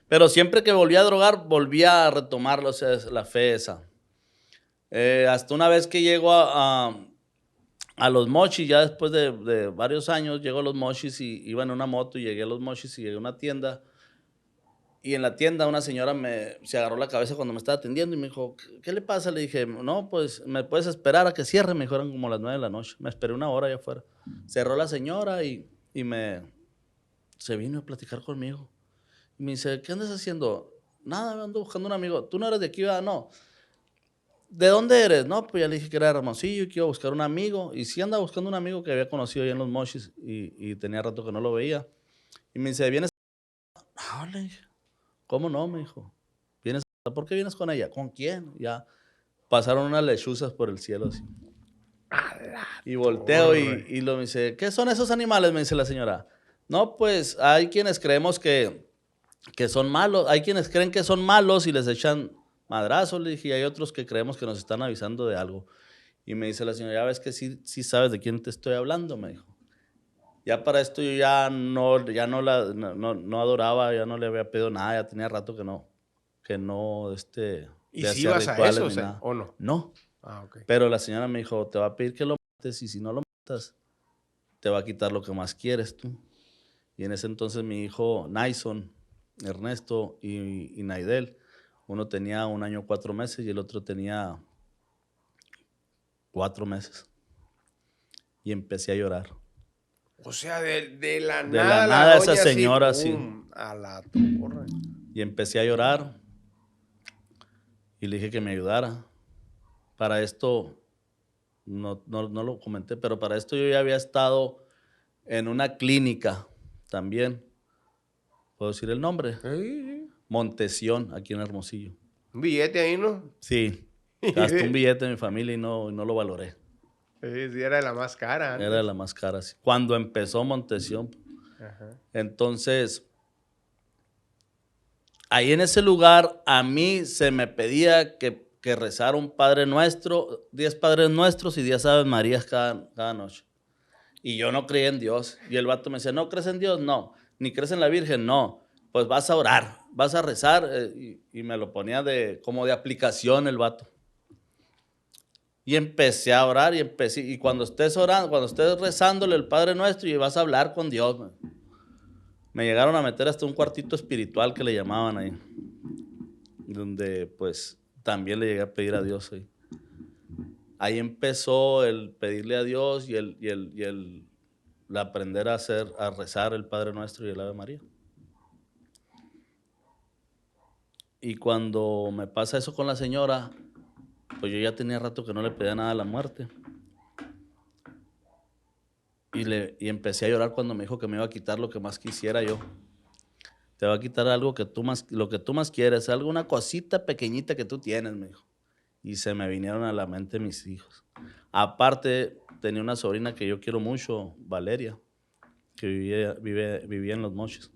Pero siempre que volvía a drogar, volvía a retomarlo, o sea, la fe esa. Hasta una vez que llego a Los Mochis, ya después de varios años, llego a Los Mochis y iba en una moto y llegué a Los Mochis y llegué a una tienda. Y en la tienda una señora se agarró la cabeza cuando me estaba atendiendo y me dijo, ¿qué le pasa? Le dije, no, pues me puedes esperar a que cierre. Me dijeron como las 9 de la noche. Me esperé una hora allá afuera. Cerró la señora y se vino a platicar conmigo. Y me dice, ¿qué andas haciendo? Nada, ando buscando un amigo. ¿Tú no eres de aquí, verdad? No. ¿De dónde eres? No, pues ya le dije que era de Hermosillo y que iba a buscar un amigo. Y sí andaba buscando un amigo que había conocido allá en Los Mochis y tenía rato que no lo veía. Y me dice, ¿vienes? No, le dije, ¿cómo no? Me dijo. ¿Vienes? ¿Por qué vienes con ella? ¿Con quién? Ya pasaron unas lechuzas por el cielo así. Y volteo y me dice, ¿qué son esos animales? Me dice la señora. No, pues hay quienes creemos que son malos, hay quienes creen que son malos y les echan madrazos, le dije, y hay otros que creemos que nos están avisando de algo. Y me dice la señora, ya ves que sí sabes de quién te estoy hablando, me dijo. Ya para esto yo ya no adoraba, ya no le había pedido nada, ya tenía rato que no, ¿Y si ibas a eso, o no? No. Ah, ok. Pero la señora me dijo, te va a pedir que lo mates y si no lo matas, te va a quitar lo que más quieres tú. Y en ese entonces mi hijo Naison, Ernesto y Naidel, uno tenía 1 año 4 meses y el otro tenía 4 meses. Y empecé a llorar. O sea, de la nada. De la nada esa señora así, así. A la torre. Y empecé a llorar. Y le dije que me ayudara. Para esto, no lo comenté, pero para esto yo ya había estado en una clínica también. ¿Puedo decir el nombre? Sí. Montesión, aquí en Hermosillo. ¿Un billete ahí, no? Sí. Gasté un billete de mi familia y no lo valoré. Sí, era de la más cara antes. Era de la más cara, sí. Cuando empezó Montesión. Ajá. Entonces, ahí en ese lugar a mí se me pedía que rezara un Padre Nuestro, 10 Padres Nuestros y 10 Aves Marías cada noche. Y yo no creía en Dios. Y el vato me decía, ¿no crees en Dios? No. ¿Ni crees en la Virgen? No. Pues vas a orar, vas a rezar. Y me lo ponía como de aplicación el vato. Y empecé a orar y cuando estés orando, cuando estés rezándole el Padre Nuestro y vas a hablar con Dios, me llegaron a meter hasta un cuartito espiritual que le llamaban ahí, donde pues también le llegué a pedir a Dios ahí. Ahí empezó el pedirle a Dios y el aprender a rezar el Padre Nuestro y el Ave María. Y cuando me pasa eso con la señora, pues yo ya tenía rato que no le pedía nada a la muerte. Y empecé a llorar cuando me dijo que me iba a quitar lo que más quisiera yo. Te va a quitar algo lo que tú más quieres, una cosita pequeñita que tú tienes, me dijo. Y se me vinieron a la mente mis hijos. Aparte, tenía una sobrina que yo quiero mucho, Valeria, que vivía en Los Mochis.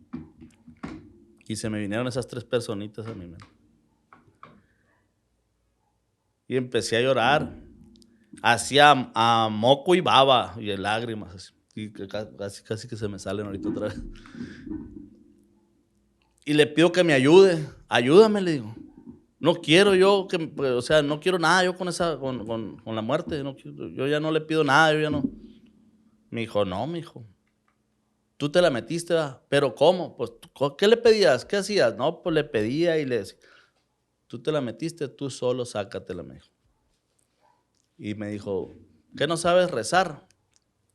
Y se me vinieron esas 3 personitas a mi mente. Y empecé a llorar. Hacía a moco y baba y lágrimas. Así. Y casi que se me salen ahorita otra vez. Y le pido que me ayude. Ayúdame, le digo. No quiero yo, no quiero nada yo con la muerte. Yo ya no le pido nada, yo ya no. Me dijo, no, mi hijo. Tú te la metiste, ¿verdad? ¿Pero cómo? Pues, ¿qué le pedías? ¿Qué hacías? No, pues le pedía y le decía, tú te la metiste, tú solo sácatela, me dijo. Y me dijo, ¿qué no sabes rezar?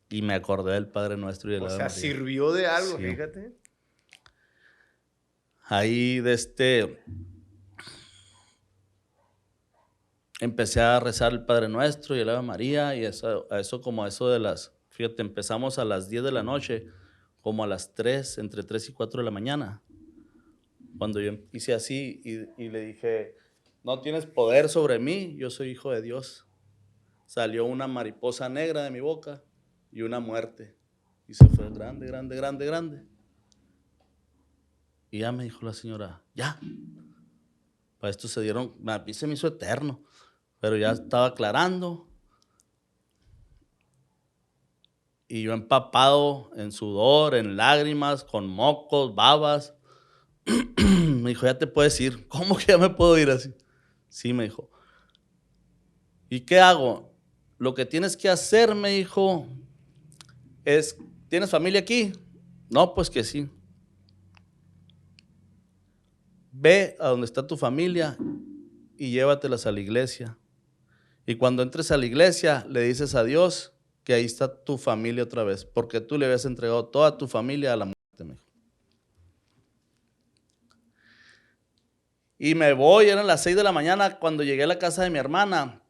Y me acordé del Padre Nuestro y del Ave María. Sirvió de algo, sí. Fíjate. Ahí empecé a rezar el Padre Nuestro y el Ave María y eso de las, fíjate, empezamos a las 10 de la noche, como a las 3, entre 3 y 4 de la mañana. Cuando yo hice así y le dije, no tienes poder sobre mí, yo soy hijo de Dios. Salió una mariposa negra de mi boca y una muerte. Y se fue grande, grande, grande, grande. Y ya me dijo la señora, ya. Para esto se dieron, a mí se me hizo eterno, pero ya estaba aclarando. Y yo empapado en sudor, en lágrimas, con mocos, babas. Me dijo, ya te puedes ir. ¿Cómo que ya me puedo ir así? Sí, me dijo. ¿Y qué hago? Lo que tienes que hacer, me dijo, es, ¿tienes familia aquí? No, pues que sí. Ve a donde está tu familia y llévatelas a la iglesia. Y cuando entres a la iglesia, le dices a Dios que ahí está tu familia otra vez, porque tú le habías entregado toda tu familia a la muerte, me dijo. Y me voy, eran las 6 de la mañana cuando llegué a la casa de mi hermana.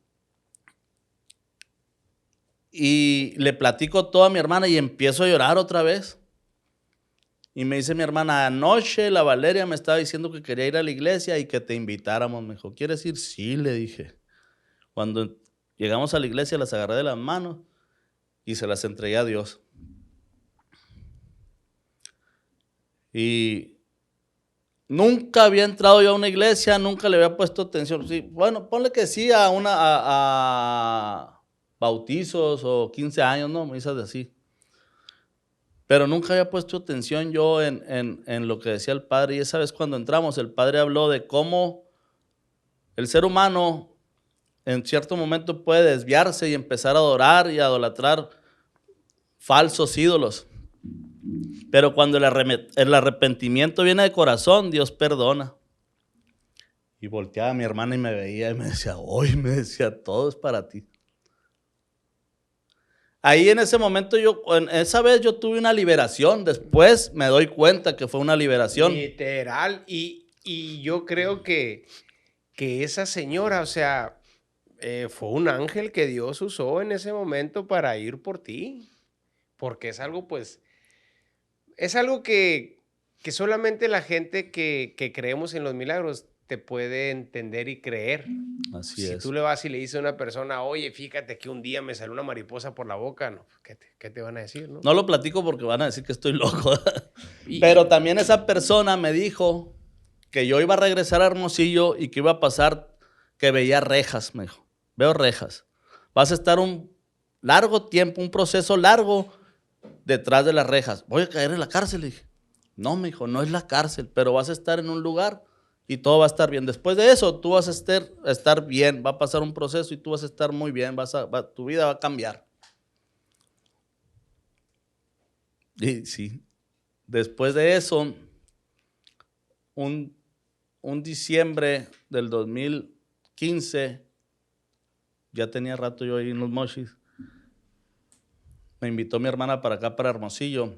Y le platico todo a mi hermana y empiezo a llorar otra vez. Y me dice mi hermana, anoche la Valeria me estaba diciendo que quería ir a la iglesia y que te invitáramos. Me dijo, ¿quieres ir? Sí, le dije. Cuando llegamos a la iglesia las agarré de las manos y se las entregué a Dios. Y nunca había entrado yo a una iglesia, nunca le había puesto atención. Sí, bueno, ponle que sí a bautizos o 15 años, ¿no? Misas de así. Pero nunca había puesto atención yo en lo que decía el padre. Y esa vez cuando entramos, el padre habló de cómo el ser humano en cierto momento puede desviarse y empezar a adorar y a idolatrar falsos ídolos. Pero cuando el arrepentimiento viene de corazón, Dios perdona. Y volteaba a mi hermana y me veía y me decía, hoy me decía, todo es para ti. Ahí en ese momento esa vez yo tuve una liberación. Después me doy cuenta que fue una liberación. Literal. Y yo creo que esa señora, o sea, fue un ángel que Dios usó en ese momento para ir por ti. Porque es algo, pues, es algo que solamente la gente que creemos en los milagros te puede entender y creer. Así Si es. tú le vas y le dices a una persona, oye, fíjate que un día me salió una mariposa por la boca, no, ¿qué te van a decir? No lo platico porque van a decir que estoy loco. Pero también esa persona me dijo que yo iba a regresar a Hermosillo y que iba a pasar, que veía rejas, me dijo. Veo rejas. Vas a estar un largo tiempo, un proceso largo detrás de las rejas. Voy a caer en la cárcel, le dije. No, me dijo, no es la cárcel, pero vas a estar en un lugar y todo va a estar bien. Después de eso, tú vas a estar bien, va a pasar un proceso y tú vas a estar muy bien, tu vida va a cambiar. Y sí, después de eso, un diciembre del 2015, ya tenía rato yo ahí en Los Mochis, me invitó mi hermana para acá, para Hermosillo,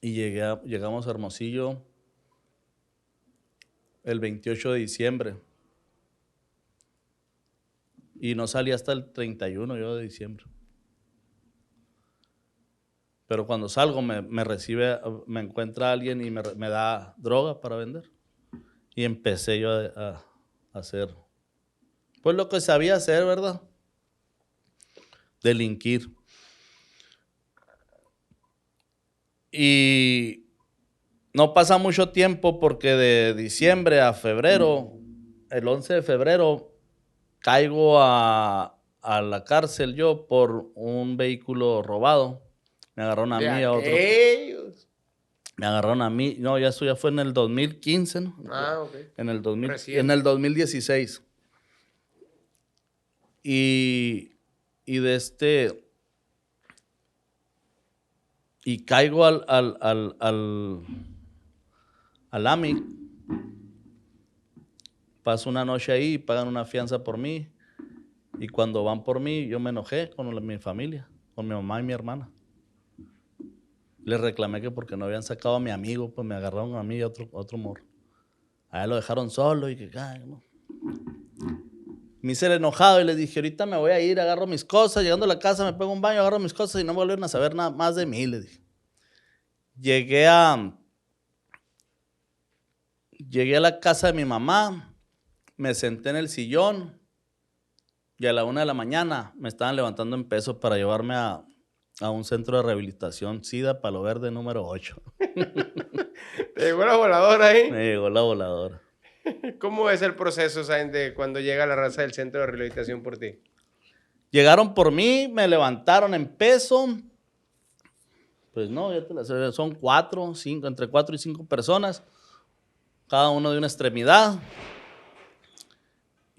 y llegamos a Hermosillo el 28 de diciembre. Y no salí hasta el 31 yo de diciembre. Pero cuando salgo me encuentra alguien y me da droga para vender. Y empecé yo a hacer, pues lo que sabía hacer, ¿verdad? Delinquir. Y no pasa mucho tiempo porque de diciembre a febrero, el 11 de febrero, caigo a la cárcel yo por un vehículo robado. Me agarraron a mí, a otro. Me agarraron a mí. No, eso ya fue en el 2015, ¿no? Ah, ok. En el 2016. Y caigo al AMIC. Paso una noche ahí, pagan una fianza por mí. Y cuando van por mí, yo me enojé con mi familia, con mi mamá y mi hermana. Les reclamé que porque no habían sacado a mi amigo, pues me agarraron a mí y a otro morro. A él lo dejaron solo y que, ay, no. Me hice el enojado y les dije, ahorita me voy a ir, agarro mis cosas, llegando a la casa me pego un baño, agarro mis cosas y no me vuelven a saber nada más de mí, les dije. Llegué a la casa de mi mamá, me senté en el sillón y a la 1 de la mañana me estaban levantando en pesos para llevarme a un centro de rehabilitación SIDA Palo Verde número 8. ¿Te llegó la voladora ahí? Me llegó la voladora. ¿Cómo es el proceso, Sainz, de cuando llega la raza del centro de rehabilitación por ti? Llegaron por mí, me levantaron en peso. Pues no, ya te la sé, son 4, 5, entre 4 y 5 personas, cada uno de una extremidad.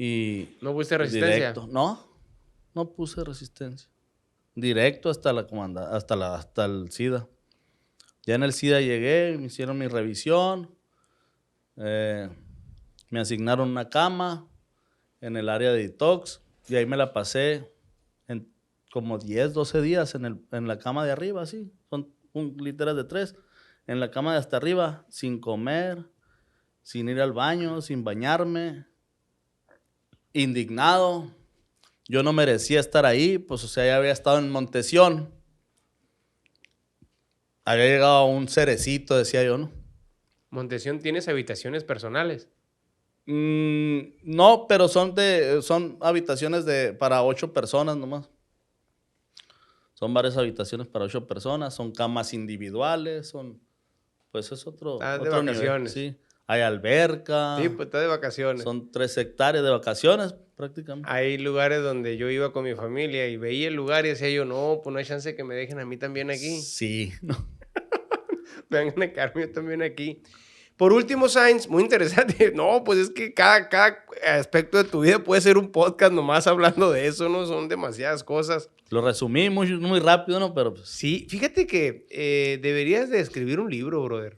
Y ¿No pusiste resistencia? Directo. No puse resistencia. Directo hasta la hasta el SIDA. Ya en el SIDA llegué, me hicieron mi revisión, me asignaron una cama en el área de detox y ahí me la pasé en como 10, 12 días en la cama de arriba, así. Son literas de 3. En la cama de hasta arriba, sin comer, sin ir al baño, sin bañarme, indignado. Yo no merecía estar ahí, pues o sea, ya había estado en Montesión. Había llegado a un cerecito, decía yo, ¿no? Montesión, ¿tienes habitaciones personales? No, pero son habitaciones para 8 personas nomás. Son varias habitaciones para 8 personas, son camas individuales, pues es otro de nivel, vacaciones. sí. Hay alberca. Sí, pues está de vacaciones. Son 3 hectáreas de vacaciones prácticamente. Hay lugares donde yo iba con mi familia y veía el lugar y decía yo, no, pues no hay chance que me dejen a mí también aquí. Sí. No. Vengan a quedarme yo también aquí. Por último, Sainz, muy interesante. No, pues es que cada aspecto de tu vida puede ser un podcast nomás hablando de eso, ¿no? Son demasiadas cosas. Lo resumí muy rápido, ¿no? Pero pues, sí, fíjate que deberías de escribir un libro, brother.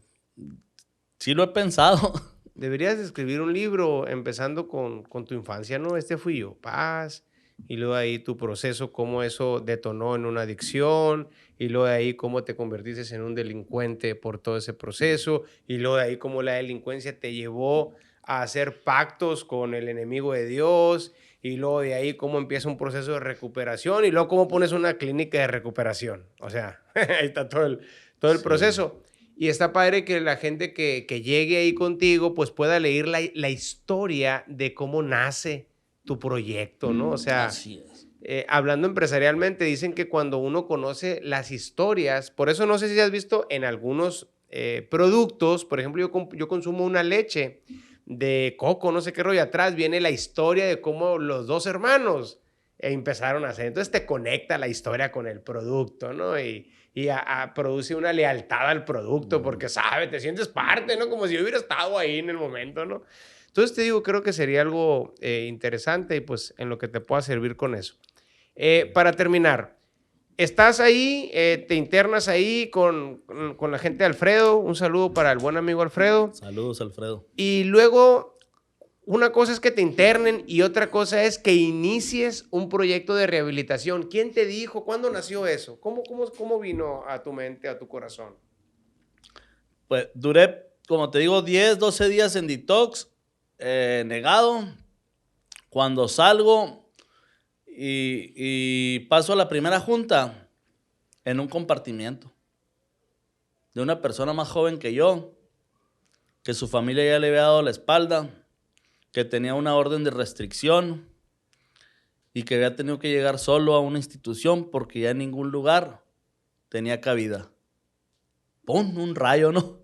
Sí lo he pensado. Deberías de escribir un libro empezando con tu infancia, ¿no? Este fui yo, paz. Y luego de ahí tu proceso, cómo eso detonó en una adicción. Y luego de ahí cómo te convertiste en un delincuente por todo ese proceso. Y luego de ahí cómo la delincuencia te llevó a hacer pactos con el enemigo de Dios. Y luego de ahí cómo empieza un proceso de recuperación. Y luego cómo pones una clínica de recuperación. O sea, ahí está todo el proceso. Y está padre que la gente que llegue ahí contigo pues pueda leer la historia de cómo nace tu proyecto, ¿no? O sea, así es. Hablando empresarialmente, dicen que cuando uno conoce las historias, por eso no sé si has visto en algunos productos, por ejemplo, yo consumo una leche de coco, no sé qué rollo, atrás viene la historia de cómo los 2 hermanos empezaron a hacer. Entonces te conecta la historia con el producto, ¿no? Y produce una lealtad al producto porque, te sientes parte, ¿no? Como si yo hubiera estado ahí en el momento, ¿no? Entonces te digo, creo que sería algo interesante y pues en lo que te pueda servir con eso. Para terminar, estás ahí, te internas ahí con la gente de Alfredo. Un saludo para el buen amigo Alfredo. Saludos, Alfredo. Y luego, una cosa es que te internen y otra cosa es que inicies un proyecto de rehabilitación. ¿Quién te dijo? ¿Cuándo nació eso? ¿Cómo vino a tu mente, a tu corazón? Pues duré, como te digo, 10, 12 días en detox, negado. Cuando salgo y paso a la primera junta en un compartimiento de una persona más joven que yo, que su familia ya le había dado la espalda, que tenía una orden de restricción y que había tenido que llegar solo a una institución porque ya en ningún lugar tenía cabida. ¡Pum! Un rayo, ¿no?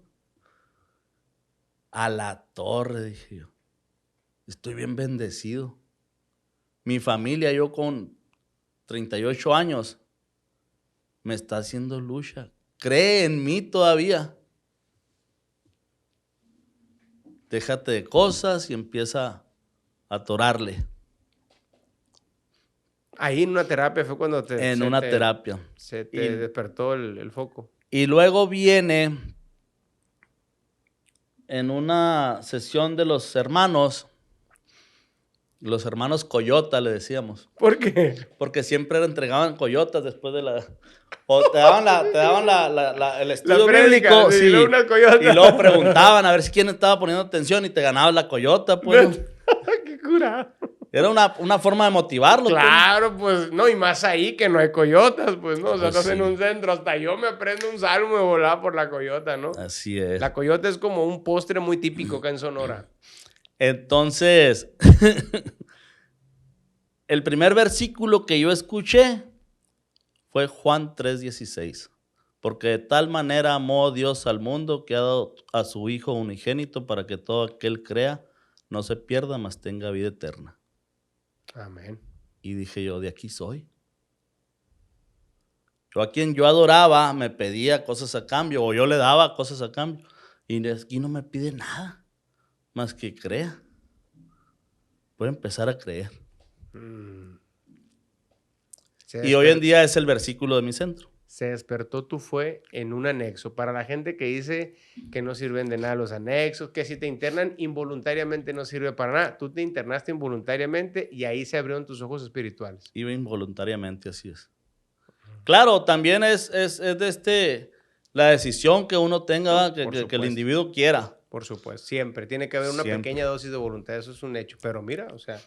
A la torre, dije yo. Estoy bien bendecido. Mi familia, yo con 38 años, me está haciendo lucha. Cree en mí todavía. Déjate de cosas y empieza a atorarle. Ahí en una terapia fue cuando terapia. Se te despertó el foco. Y luego viene en una sesión de los hermanos Coyota, le decíamos. ¿Por qué? Porque siempre entregaban coyotas después de la... O te daban el estudio bíblico, sí, y luego preguntaban a ver si quién estaba poniendo atención y te ganabas la coyota, pues. ¡Qué curado! Era una forma de motivarlo. Claro, pues, no, y más ahí que no hay coyotas, pues, ¿no? O sea, Pues estás sí. en un centro, hasta yo me aprendo un salmo de volar por la coyota, ¿no? Así es. La coyota es como un postre muy típico acá en Sonora. Entonces, el primer versículo que yo escuché fue Juan 3:16. Porque de tal manera amó Dios al mundo que ha dado a su Hijo unigénito para que todo aquel crea no se pierda, mas tenga vida eterna. Amén. Y dije yo, de aquí soy. Yo a quien yo adoraba me pedía cosas a cambio, o yo le daba cosas a cambio. Y aquí no me pide nada, más que crea. Voy a empezar a creer. Y hoy en día es el versículo de mi centro. Se despertó tu fe en un anexo. Para la gente que dice que no sirven de nada los anexos, que si te internan involuntariamente no sirve para nada. Tú te internaste involuntariamente y ahí se abrieron tus ojos espirituales. Iba involuntariamente, así es. Claro, también es de la decisión que uno tenga, que el individuo quiera. Por supuesto, siempre. Tiene que haber una Siempre. pequeña dosis de voluntad, eso es un hecho. Pero mira, o sea,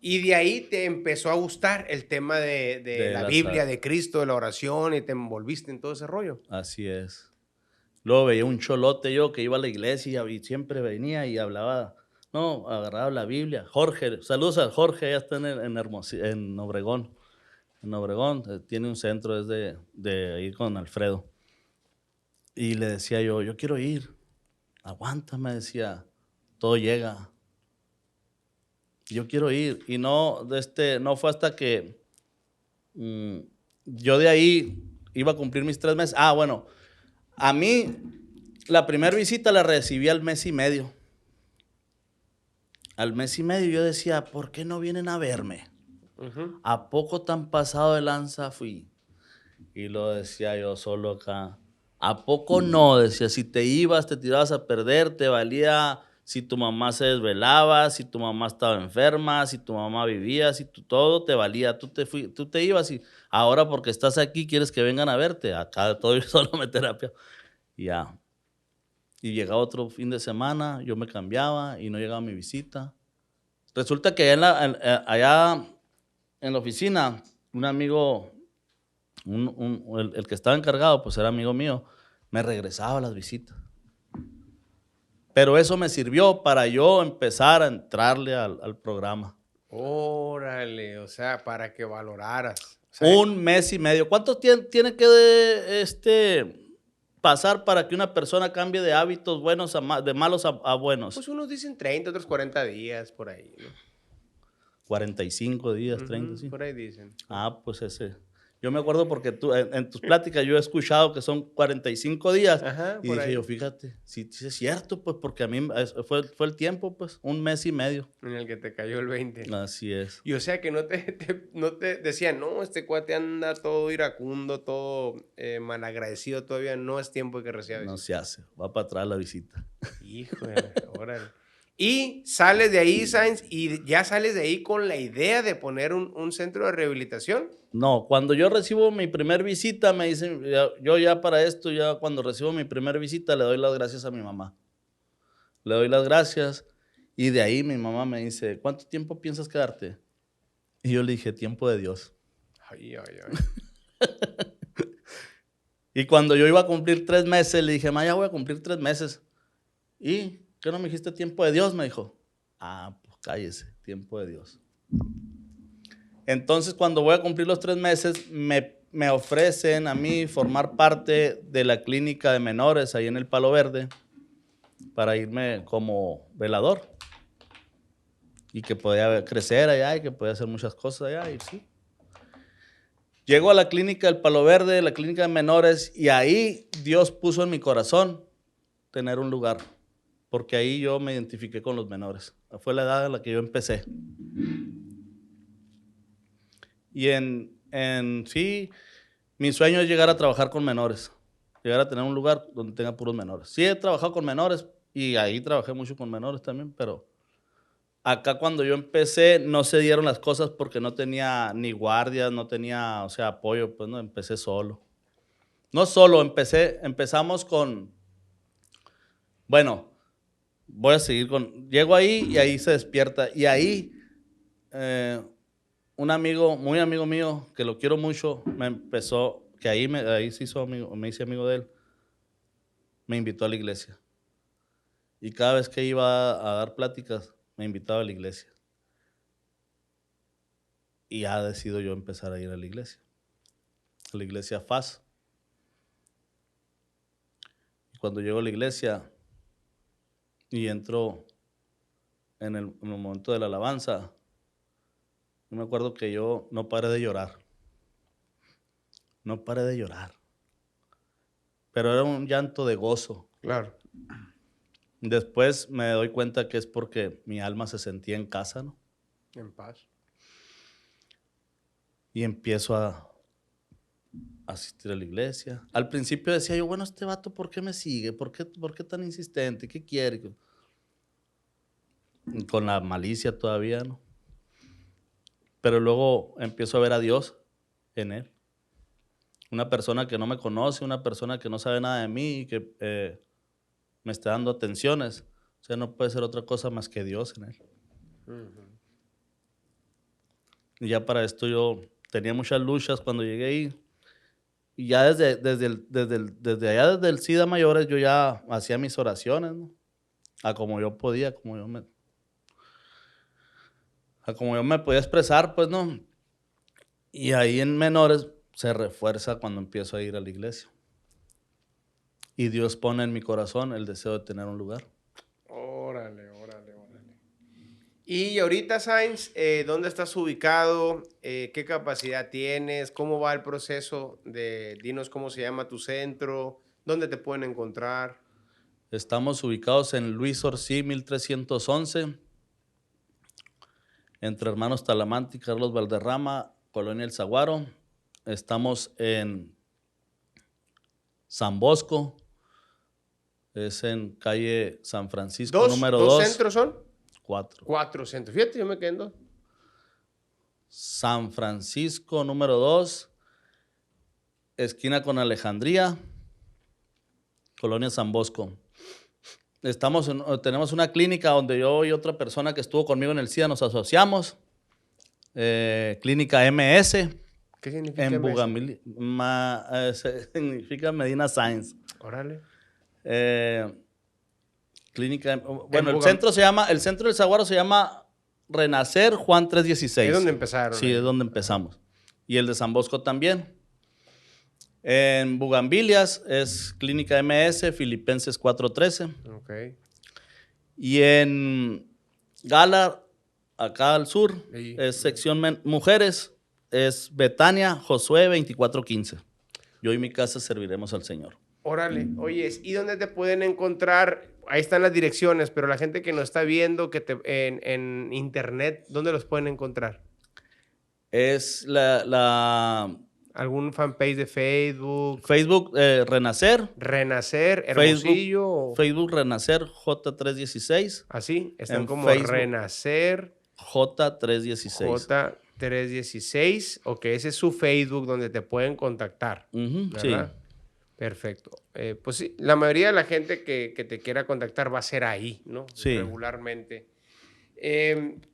y de ahí te empezó a gustar el tema de la Biblia, de Cristo, de la oración, y te envolviste en todo ese rollo. Así es. Luego veía un cholote yo que iba a la iglesia y siempre venía y hablaba, no, agarraba la Biblia. Jorge, saludos a Jorge, ya está en Obregón. En Obregón, tiene un centro desde de ir con Alfredo. Y le decía yo quiero ir. Aguanta, me decía, todo llega. Yo quiero ir. Y no fue hasta que yo de ahí iba a cumplir mis 3 meses. Bueno, a mí la primera visita la recibí al mes y medio. Al mes y medio yo decía, ¿por qué no vienen a verme? ¿A poco tan pasado de lanza fui? Y lo decía yo solo acá. ¿A poco no? Decía, si te ibas, te tirabas a perder, te valía si tu mamá se desvelaba, si tu mamá estaba enferma, si tu mamá vivía, si todo te valía. Tú te ibas y ahora porque estás aquí quieres que vengan a verte. Acá todo solo me terapia. Y ya. Y llegaba otro fin de semana, yo me cambiaba y no llegaba mi visita. Resulta que allá en la oficina, un amigo, el que estaba encargado, pues era amigo mío, me regresaba las visitas. Pero eso me sirvió para yo empezar a entrarle al programa. Órale, o sea, para que valoraras. O sea, 1 mes y medio. ¿Cuánto tiene que pasar para que una persona cambie de hábitos buenos de malos a buenos? pues unos dicen 30, otros 40 días, por ahí, ¿no? 45 días, 30, sí. Por ahí dicen. Pues ese. Yo me acuerdo porque tú, en tus pláticas yo he escuchado que son 45 días. Ajá, Y por dije ahí. yo, fíjate, sí es cierto, pues porque a mí fue el tiempo, pues, 1 mes y medio. En el que te cayó el 20. Así es. Y o sea que no te decían, no, este cuate anda todo iracundo, todo malagradecido todavía, no es tiempo de que reciba visita. No se hace, va para atrás la visita. Híjole, órale. Y sales de ahí, Sainz, y ya sales de ahí con la idea de poner un centro de rehabilitación. No, cuando yo recibo mi primer visita, me dicen, yo ya para esto, ya cuando recibo mi primer visita, le doy las gracias a mi mamá. Le doy las gracias y de ahí mi mamá me dice, ¿cuánto tiempo piensas quedarte? Y yo le dije, tiempo de Dios. Ay, ay, ay. Y cuando yo iba a cumplir 3 meses, le dije, ma, ya voy a cumplir 3 meses. ¿Y qué no me dijiste tiempo de Dios? Me dijo. Pues cállese, tiempo de Dios. Entonces, cuando voy a cumplir los 3 meses, me ofrecen a mí formar parte de la clínica de menores ahí en el Palo Verde para irme como velador. Y que podía crecer allá y que podía hacer muchas cosas allá. Y sí. Llego a la clínica del Palo Verde, la clínica de menores, y ahí Dios puso en mi corazón tener un lugar, porque ahí yo me identifiqué con los menores. Fue la edad en la que yo empecé. Y sí, mi sueño es llegar a trabajar con menores, llegar a tener un lugar donde tenga puros menores. Sí he trabajado con menores y ahí trabajé mucho con menores también, pero acá cuando yo empecé no se dieron las cosas porque no tenía ni guardias, no tenía, apoyo, pues no, empecé solo. No solo, empezamos con, bueno, voy a seguir llego ahí y ahí se despierta. Y ahí un amigo, muy amigo mío, que lo quiero mucho, que ahí se hizo amigo, me hice amigo de él, me invitó a la iglesia. Y cada vez que iba a dar pláticas, me invitaba a la iglesia. Y ya decido yo empezar a ir a la iglesia FAS. Y cuando llego a la iglesia y entro en el momento de la alabanza, yo me acuerdo que yo no paré de llorar. No paré de llorar. Pero era un llanto de gozo. Claro. Después me doy cuenta que es porque mi alma se sentía en casa, ¿no? En paz. Y empiezo a asistir a la iglesia. Al principio decía yo, bueno, este vato, ¿por qué me sigue? ¿Por qué tan insistente? ¿Qué quiere? Y con la malicia todavía, ¿no? Pero luego empiezo a ver a Dios en él. Una persona que no me conoce, una persona que no sabe nada de mí y que me está dando atenciones. O sea, no puede ser otra cosa más que Dios en él. Y ya para esto yo tenía muchas luchas cuando llegué ahí. Y ya desde allá, desde el SIDA Mayores, yo ya hacía mis oraciones, ¿no? A como yo podía, a como yo me podía expresar, pues, ¿no? Y ahí en menores se refuerza cuando empiezo a ir a la iglesia. Y Dios pone en mi corazón el deseo de tener un lugar. Órale. Y ahorita, Sainz, ¿dónde estás ubicado? ¿Qué capacidad tienes? ¿Cómo va el proceso dinos cómo se llama tu centro? ¿Dónde te pueden encontrar? Estamos ubicados en Luis Orcí, 1311, entre Hermanos Talamante y Carlos Valderrama, Colonia El Zaguaro. Estamos en San Bosco, es en calle San Francisco número 2. ¿Dos centros son? 4. 4 centros. Fíjate, yo me quedé en 2. San Francisco número 2, esquina con Alejandría, Colonia San Bosco. Tenemos una clínica donde yo y otra persona que estuvo conmigo en el SIDA nos asociamos. Clínica MS. ¿Qué significa En MS? Bugambilia. Significa Medina Sáenz. Órale. Clínica. Bueno, el centro del Zaguaro se llama Renacer Juan 316. Es donde empezaron. Sí, es donde empezamos. Y el de San Bosco también. En Bugambilias es Clínica MS, Filipenses 413. Ok. Y en Gala, acá al sur, Sí. es sección mujeres, es Betania, Josué 2415. Yo y mi casa serviremos al Señor. Órale. Oye, ¿y dónde te pueden encontrar? Ahí están las direcciones, pero la gente que nos está viendo en internet, ¿dónde los pueden encontrar? Es ¿Algún fanpage de Facebook? Facebook Renacer. Renacer, Hermosillo. Facebook Renacer J316. Así, están En como Facebook, Renacer J316. J316. Ok, ese es su Facebook donde te pueden contactar. Sí. ¿Verdad? Perfecto. Pues sí, la mayoría de la gente que te quiera contactar va a ser ahí, ¿no? Sí. Regularmente.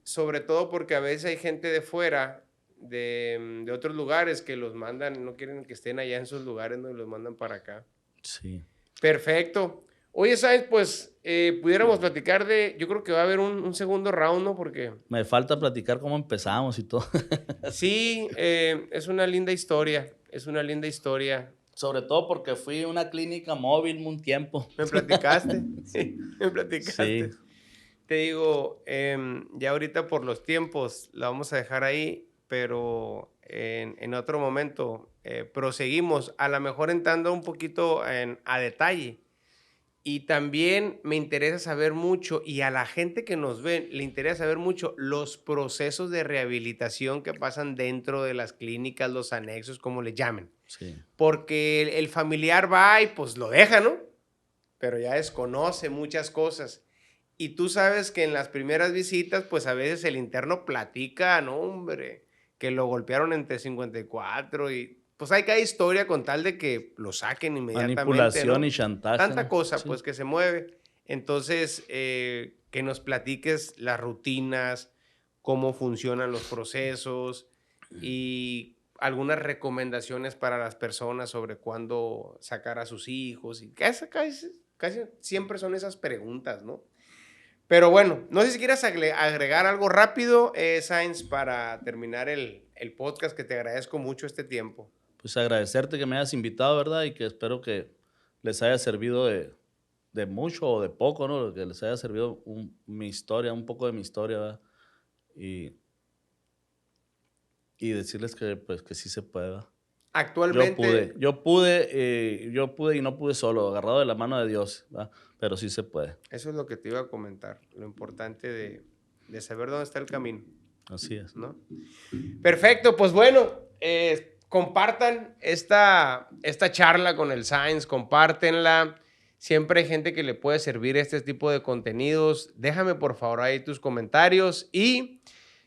Sobre todo porque a veces hay gente de fuera, de otros lugares que los mandan, no quieren que estén allá en sus lugares, ¿no? Y los mandan para acá. Sí. Perfecto. Oye, ¿sabes? Pues pudiéramos platicar yo creo que va a haber un segundo round, ¿no? Porque... Me falta platicar cómo empezamos y todo. Sí, es una linda historia, Sobre todo porque fui a una clínica móvil un tiempo. ¿Me platicaste? Sí, me platicaste. Sí. Te digo, ya ahorita por los tiempos la vamos a dejar ahí, pero en otro momento proseguimos, a lo mejor entrando un poquito a detalle. Y también me interesa saber mucho, y a la gente que nos ve le interesa saber mucho los procesos de rehabilitación que pasan dentro de las clínicas, los anexos, como le llamen. Sí. Porque el familiar va y pues lo deja, ¿no? Pero ya desconoce muchas cosas. Y tú sabes que en las primeras visitas, pues a veces el interno platica, no, hombre, que lo golpearon entre 54 y pues hay cada historia con tal de que lo saquen inmediatamente. Manipulación, ¿no? Y chantaje. Tanta cosa, sí. pues, que se mueve. Entonces, que nos platiques las rutinas, cómo funcionan los procesos y algunas recomendaciones para las personas sobre cuándo sacar a sus hijos y qué Casi siempre son esas preguntas, ¿no? Pero bueno, no sé si quieras agregar algo rápido, Sainz, para terminar el podcast, que te agradezco mucho este tiempo. Pues agradecerte que me hayas invitado, ¿verdad? Y que espero que les haya servido de mucho o de poco, ¿no? Que les haya servido mi historia, un poco de mi historia, ¿verdad? Y, y decirles que, pues, que sí se puede, ¿verdad? Actualmente, Yo pude y no pude solo, agarrado de la mano de Dios, ¿verdad? Pero sí se puede. eso es lo que te iba a comentar, lo importante de saber dónde está el camino, Así es. ¿no? Perfecto, pues bueno, compartan esta charla con el Sainz, compártenla. Siempre hay gente que le puede servir este tipo de contenidos. Déjame por favor ahí tus comentarios y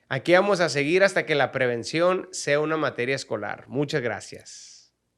aquí vamos a seguir hasta que la prevención sea una materia escolar. Muchas gracias.